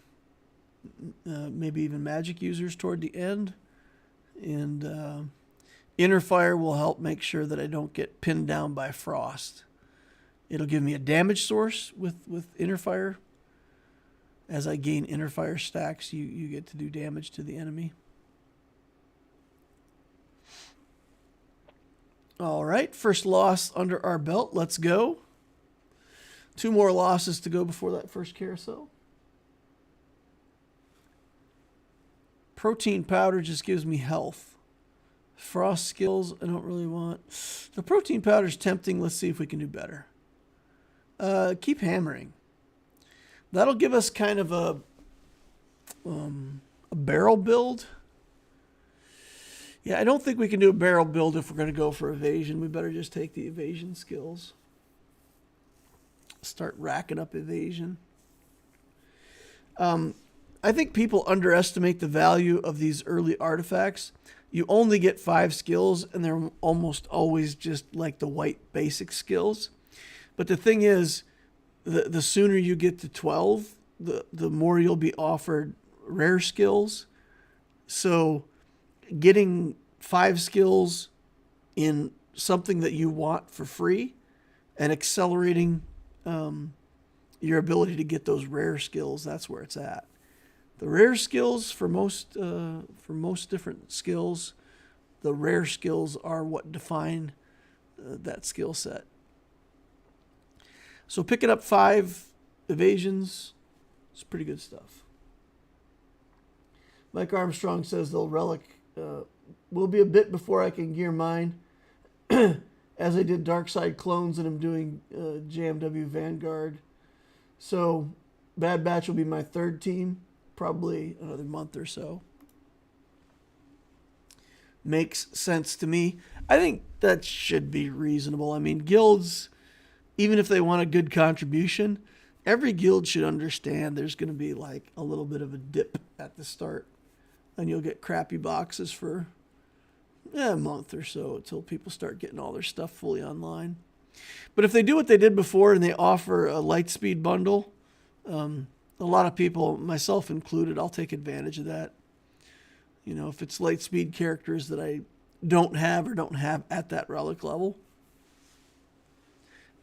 maybe even magic users toward the end. And inner fire will help make sure that I don't get pinned down by frost. It'll give me a damage source with inner fire. As I gain inner fire stacks, you get to do damage to the enemy. All right, first loss under our belt. Let's go. 2 more losses to go before that first carousel. Protein powder just gives me health. Frost skills I don't really want. The protein powder's tempting. Let's see if we can do better. Keep hammering. That'll give us kind of a barrel build. Yeah, I don't think we can do a barrel build if we're going to go for evasion. We better just take the evasion skills. Start racking up evasion. I think people underestimate the value of these early artifacts. You only get 5 skills, and they're almost always just like the white basic skills. But the thing is, the sooner you get to 12, the more you'll be offered rare skills. So getting 5 skills in something that you want for free and accelerating your ability to get those rare skills, that's where it's at. The rare skills for most different skills, the rare skills are what define that skill set. So picking up 5 evasions is pretty good stuff. Mike Armstrong says they'll relic will be a bit before I can gear mine, as I did Dark Side clones and I'm doing JMW Vanguard. So Bad Batch will be my 3rd team, probably another month or so. Makes sense to me. I think that should be reasonable. I mean, guilds, even if they want a good contribution, every guild should understand there's going to be like a little bit of a dip at the start. And you'll get crappy boxes for a month or so until people start getting all their stuff fully online. But if they do what they did before and they offer a Lightspeed bundle, a lot of people, myself included, I'll take advantage of that. You know, if it's Lightspeed characters that I don't have or don't have at that relic level.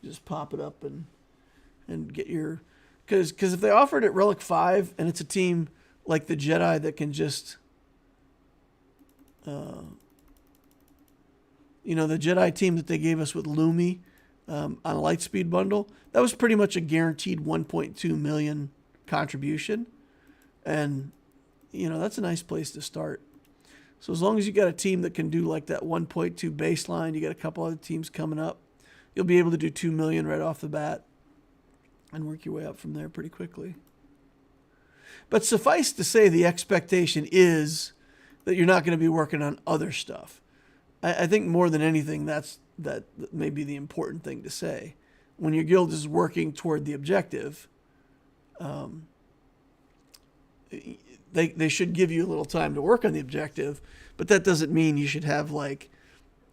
Just pop it up and get your... Because if they offer it at Relic 5 and it's a team like the Jedi that can just... you know, the Jedi team that they gave us with Lumi on a Lightspeed bundle, that was pretty much a guaranteed 1.2 million contribution. And, you know, that's a nice place to start. So as long as you got a team that can do like that 1.2 baseline, you got a couple other teams coming up, you'll be able to do 2 million right off the bat and work your way up from there pretty quickly. But suffice to say, the expectation is that you're not going to be working on other stuff. I think more than anything, that may be the important thing to say. When your guild is working toward the objective, they should give you a little time to work on the objective, but that doesn't mean you should have like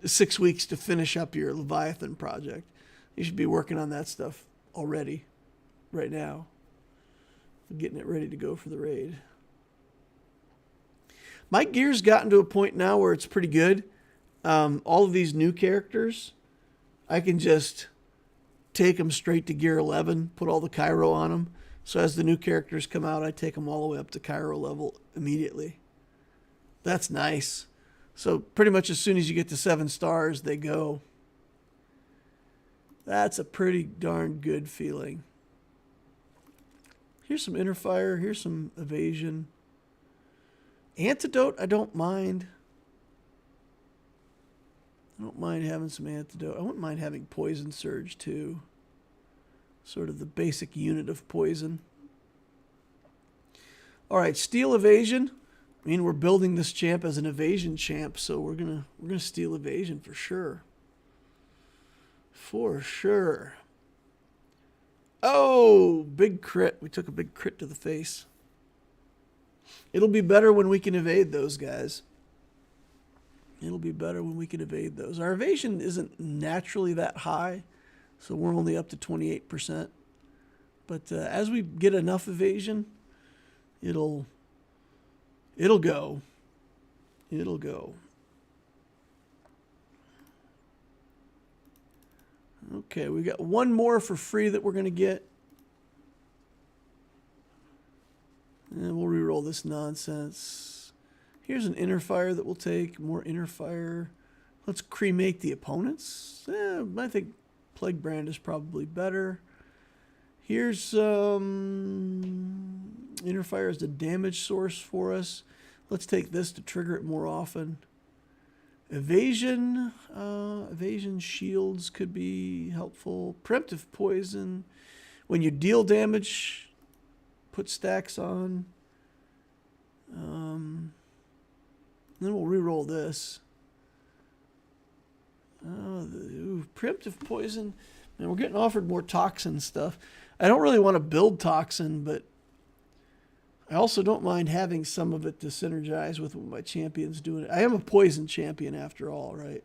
6 weeks to finish up your Leviathan project. You should be working on that stuff already, right now, getting it ready to go for the raid. My gear's gotten to a point now where it's pretty good. All of these new characters, I can just take them straight to gear 11, put all the Cairo on them. So as the new characters come out, I take them all the way up to Cairo level immediately. That's nice. So pretty much as soon as you get to 7 stars, they go. That's a pretty darn good feeling. Here's some inner fire. Here's some evasion. Antidote, I don't mind. I don't mind having some antidote. I wouldn't mind having poison surge too. Sort of the basic unit of poison. All right, steal evasion. I mean, we're building this champ as an evasion champ, so we're gonna steal evasion for sure. For sure. Oh, big crit. We took a big crit to the face. It'll be better when we can evade those guys. It'll be better when we can evade those. Our evasion isn't naturally that high, so we're only up to 28%. But as we get enough evasion, it'll go. It'll go. Okay, we got one more for free that we're going to get. And we'll reroll this nonsense. Here's an inner fire that we'll take. More inner fire. Let's cremate the opponents. I think Plague Brand is probably better. Here's inner fire as the damage source for us. Let's take this to trigger it more often. Evasion. Evasion shields could be helpful. Preemptive poison. When you deal damage, put stacks on. Then we'll reroll this. Preemptive poison. Man, we're getting offered more toxin stuff. I don't really want to build toxin, but I also don't mind having some of it to synergize with what my champion's doing. I am a poison champion after all, right?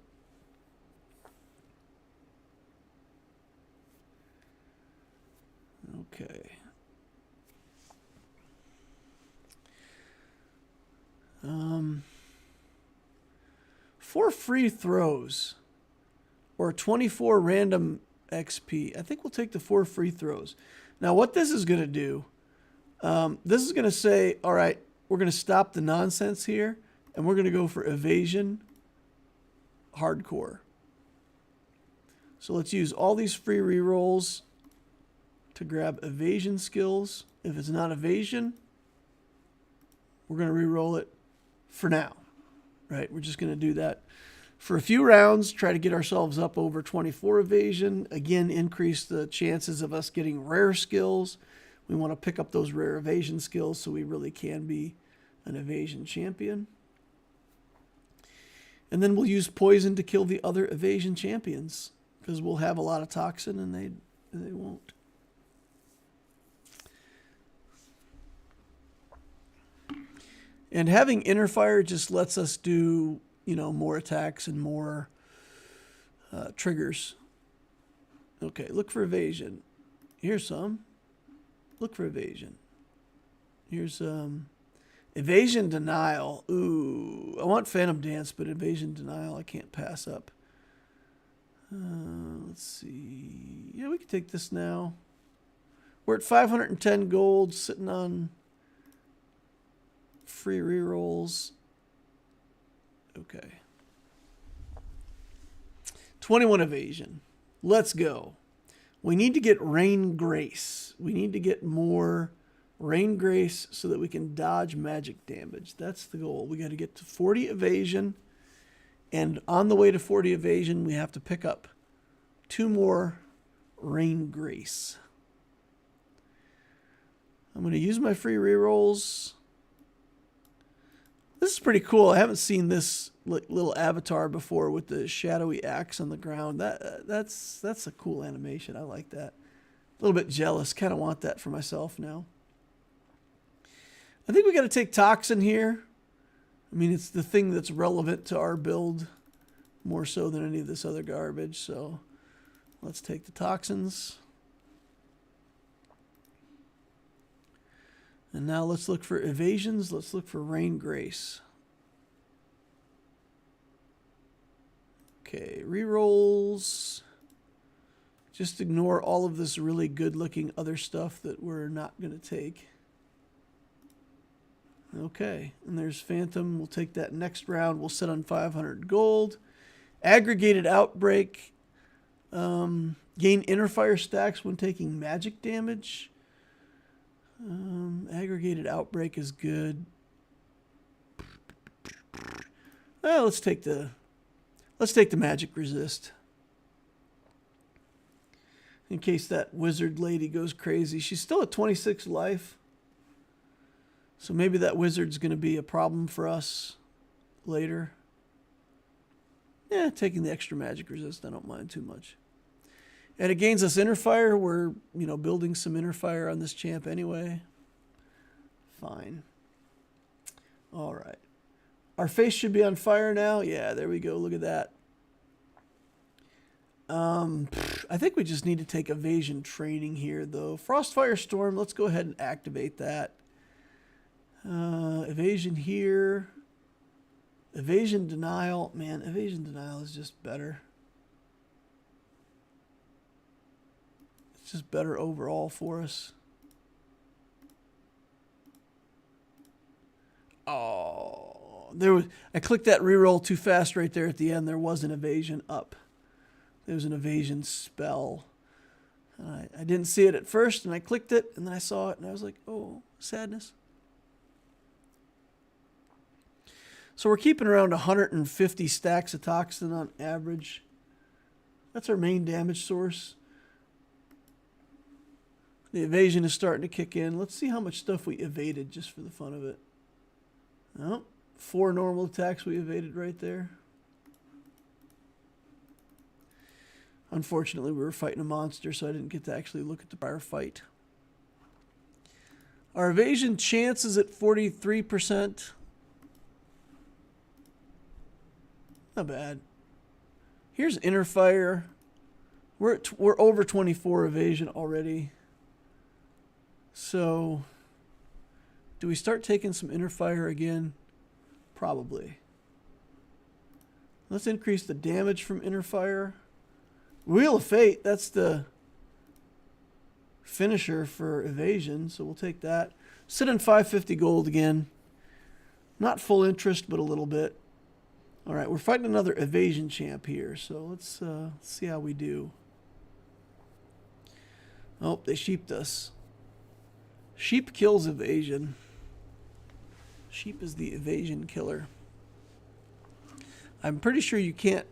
Okay. Four free throws or 24 random XP. I think we'll take the 4 free throws. Now, what this is going to do, this is going to say, all right, we're going to stop the nonsense here, and we're going to go for evasion hardcore. So let's use all these free rerolls to grab evasion skills. If it's not evasion, we're going to reroll it for now, right? We're just going to do that for a few rounds, try to get ourselves up over 24 evasion. Again, increase the chances of us getting rare skills. We want to pick up those rare evasion skills so we really can be an evasion champion. And then we'll use poison to kill the other evasion champions because we'll have a lot of toxin and they won't. And having inner fire just lets us do, you know, more attacks and more triggers. Okay, look for evasion. Here's some. Look for evasion. Here's Evasion denial. Ooh, I want Phantom Dance, but evasion denial I can't pass up. Let's see. Yeah, we can take this now. We're at 510 gold, sitting on free rerolls. Okay. 21 evasion. Let's go. We need to get Rain Grace. We need to get more Rain Grace so that we can dodge magic damage. That's the goal. We got to get to 40 evasion. And on the way to 40 evasion, we have to pick up 2 more Rain Grace. I'm going to use my free rerolls. This is pretty cool. I haven't seen this little avatar before with the shadowy axe on the ground. That's a cool animation. I like that. A little bit jealous. Kind of want that for myself now. I think we got to take Toxin here. I mean, it's the thing that's relevant to our build more so than any of this other garbage. So let's take the Toxins. And now let's look for evasions. Let's look for Rain Grace. Okay, rerolls. Just ignore all of this really good looking other stuff that we're not going to take. Okay, and there's Phantom. We'll take that next round. We'll sit on 500 gold. Aggregated Outbreak. Gain inner fire stacks when taking magic damage. Aggregated Outbreak is good. Well, let's take the magic resist. In case that wizard lady goes crazy. She's still at 26 life. So maybe that wizard's going to be a problem for us later. Yeah, taking the extra magic resist, I don't mind too much. And it gains us inner fire. We're, building some inner fire on this champ anyway. Fine. All right. Our face should be on fire now. Yeah, there we go. Look at that. I think we just need to take evasion training here, though. Frostfire Storm, let's go ahead and activate that. Evasion here. Evasion denial. Man, evasion denial is just better. It's just better overall for us. Oh, I clicked that reroll too fast right there at the end. There was an evasion up. There was an evasion spell. I didn't see it at first, and I clicked it, and then I saw it, and I was like, oh, sadness. So we're keeping around 150 stacks of Toxin on average. That's our main damage source. The evasion is starting to kick in. Let's see how much stuff we evaded just for the fun of it. Oh, 4 normal attacks we evaded right there. Unfortunately, we were fighting a monster, so I didn't get to actually look at the prior fight. Our evasion chance is at 43%. Not bad. Here's inner fire. We're over 24 evasion already. So, do we start taking some inner fire again? Probably. Let's increase the damage from inner fire. Wheel of Fate, that's the finisher for evasion, so we'll take that. Sit in 550 gold again. Not full interest, but a little bit. All right, we're fighting another evasion champ here, so let's see how we do. Oh, they sheeped us. Sheep kills evasion. Sheep is the evasion killer. I'm pretty sure you can't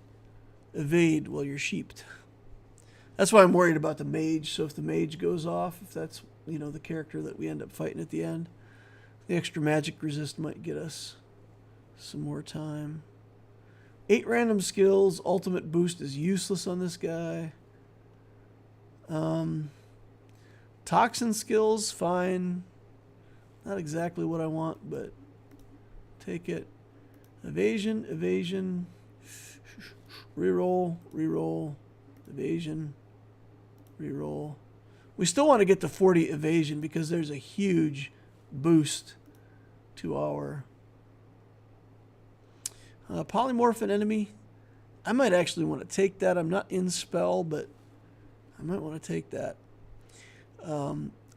evade while you're sheeped. That's why I'm worried about the mage. So if the mage goes off, if that's, the character that we end up fighting at the end, the extra magic resist might get us some more time. 8 random skills. Ultimate boost is useless on this guy. Toxin skills, fine. Not exactly what I want, but take it. Evasion, evasion. Reroll, reroll. Evasion, reroll. We still want to get to 40 evasion because there's a huge boost to our polymorph an enemy. I might actually want to take that. I'm not in spell, but I might want to take that.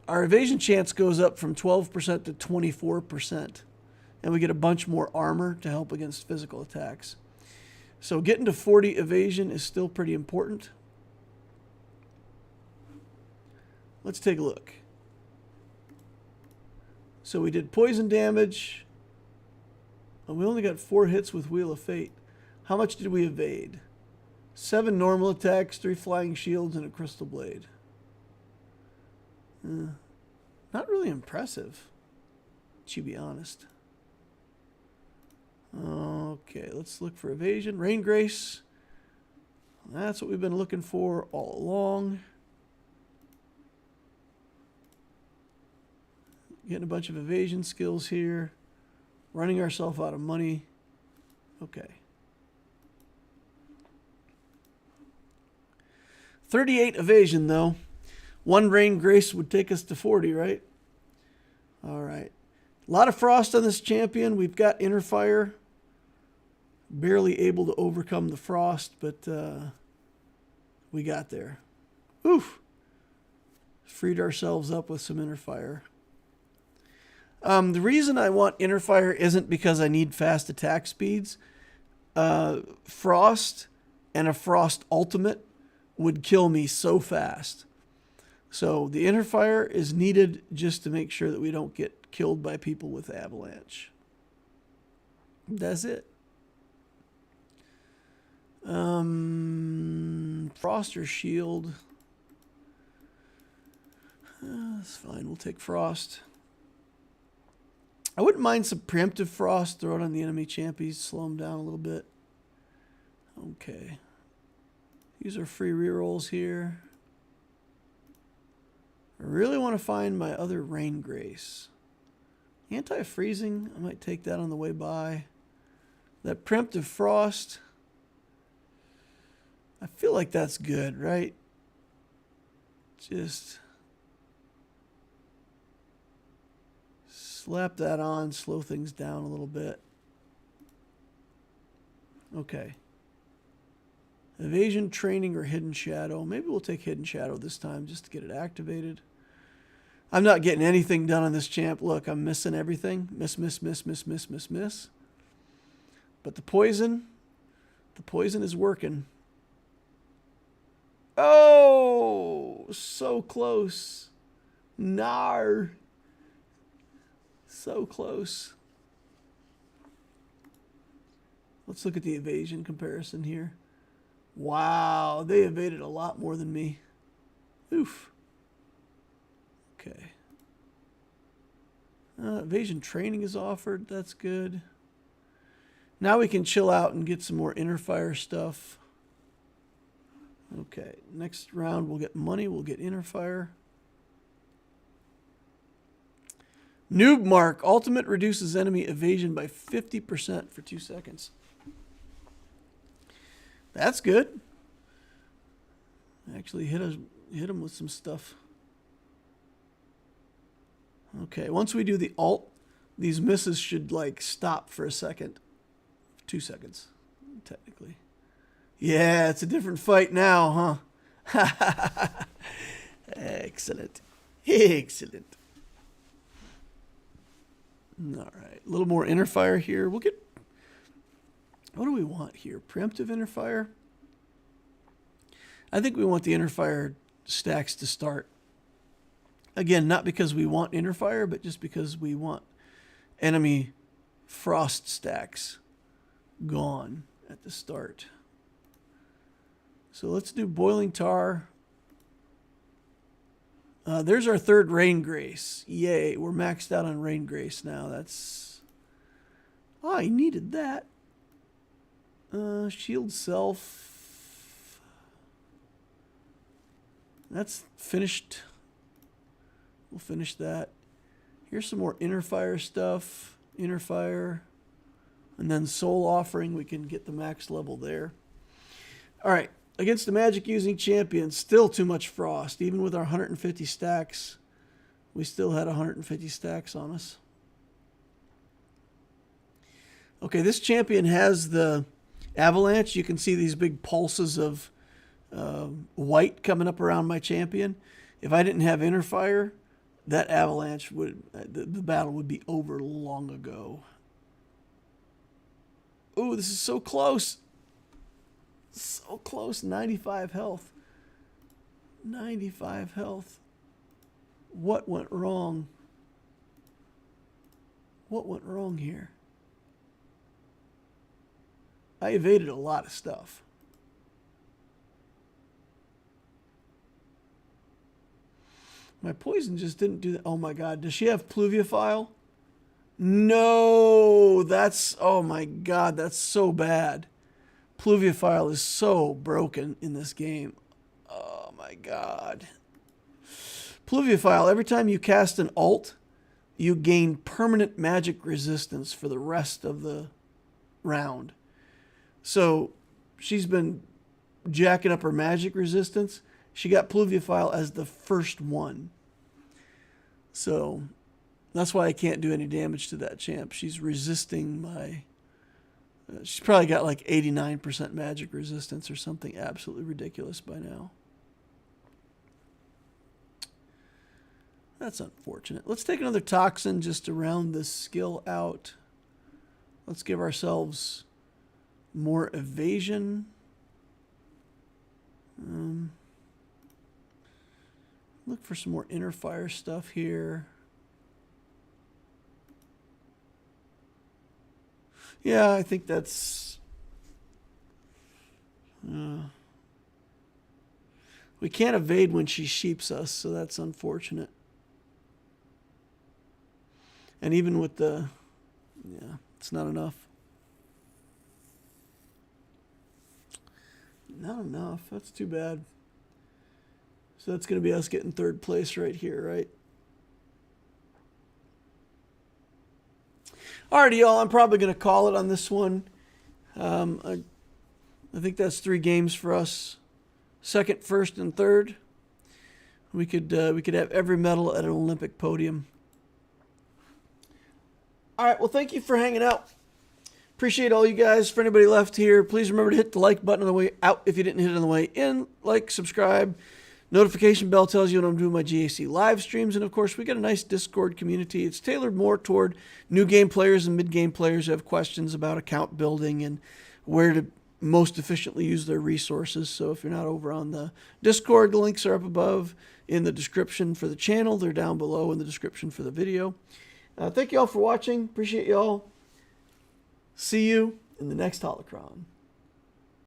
Our evasion chance goes up from 12% to 24%. And we get a bunch more armor to help against physical attacks. So getting to 40 evasion is still pretty important. Let's take a look. So we did poison damage. And we only got 4 hits with Wheel of Fate. How much did we evade? 7 normal attacks, 3 flying shields, and a crystal blade. Not really impressive, to be honest. Okay, let's look for evasion. Rain Grace. That's what we've been looking for all along. Getting a bunch of evasion skills here. Running ourselves out of money. Okay. 38 evasion, though. 1 Rain Grace would take us to 40, right? All right. A lot of frost on this champion. We've got inner fire. Barely able to overcome the frost, but we got there. Oof. Freed ourselves up with some inner fire. The reason I want inner fire isn't because I need fast attack speeds. Frost and a frost ultimate would kill me so fast. So the inner fire is needed just to make sure that we don't get killed by people with avalanche. That's it. Frost or shield. That's fine. We'll take frost. I wouldn't mind some preemptive frost. Throw it on the enemy champions. Slow them down a little bit. Okay. These are free rerolls here. I really want to find my other Rain Grace. Anti-freezing. I might take that on the way by. That preemptive frost. I feel like that's good, right? Just slap that on, slow things down a little bit. Okay. Evasion, training, or hidden shadow. Maybe we'll take hidden shadow this time just to get it activated. I'm not getting anything done on this champ. Look, I'm missing everything. Miss. But the poison is working. Oh, so close. Nar. So close. Let's look at the evasion comparison here. Wow, they evaded a lot more than me. Oof. Okay. Evasion training is offered. That's good. Now we can chill out and get some more inner fire stuff. Okay, next round we'll get money, we'll get inner fire. Noob Mark. Ultimate reduces enemy evasion by 50% for 2 seconds. That's good. Actually hit him with some stuff. Okay, once we do the ult, these misses should like stop for a second. 2 seconds, technically. Yeah, it's a different fight now, huh? Excellent. Excellent. All right, a little more inner fire here. We'll get... What do we want here? Preemptive inner fire? I think we want the inner fire stacks to start. Again, not because we want inner fire, but just because we want enemy frost stacks gone at the start. So let's do Boiling Tar. There's our third Rain Grace. Yay, we're maxed out on Rain Grace now. That's... I needed that. Shield Self. That's finished. We'll finish that. Here's some more Inner Fire stuff. Inner Fire. And then Soul Offering, we can get the max level there. All right. Against the magic using champion, still too much frost. Even with our 150 stacks, we still had 150 stacks on us. Okay, this champion has the avalanche. You can see these big pulses of white coming up around my champion. If I didn't have inner fire, that avalanche would, the battle would be over long ago. Ooh, this is so close. So close. 95 health. 95 health. What went wrong? What went wrong here? I evaded a lot of stuff. My poison just didn't do that. Oh my god, does she have pluviophile? No, that's, oh my god, that's so bad. Pluviophile is so broken in this game. Oh my god. Pluviophile, every time you cast an ult, you gain permanent magic resistance for the rest of the round. So she's been jacking up her magic resistance. She got pluviophile as the first one. So that's why I can't do any damage to that champ. She's resisting my... she's probably got like 89% magic resistance or something absolutely ridiculous by now. That's unfortunate. Let's take another toxin just to round this skill out. Let's give ourselves more evasion. Look for some more inner fire stuff here. Yeah, I think that's... we can't evade when she sheeps us, so that's unfortunate. And even with the... yeah, it's not enough. Not enough. That's too bad. So that's going to be us getting third place right here, right? Alrighty, y'all. I'm probably going to call it on this one. I think that's 3 games for us. Second, first, and third. We could have every medal at an Olympic podium. All right. Well, thank you for hanging out. Appreciate all you guys. For anybody left here, please remember to hit the like button on the way out if you didn't hit it on the way in. Like, subscribe. Notification bell tells you when I'm doing my GAC live streams. And, of course, we got a nice Discord community. It's tailored more toward new game players and mid-game players who have questions about account building and where to most efficiently use their resources. So if you're not over on the Discord, the links are up above in the description for the channel. They're down below in the description for the video. Thank you all for watching. Appreciate you all. See you in the next holocron.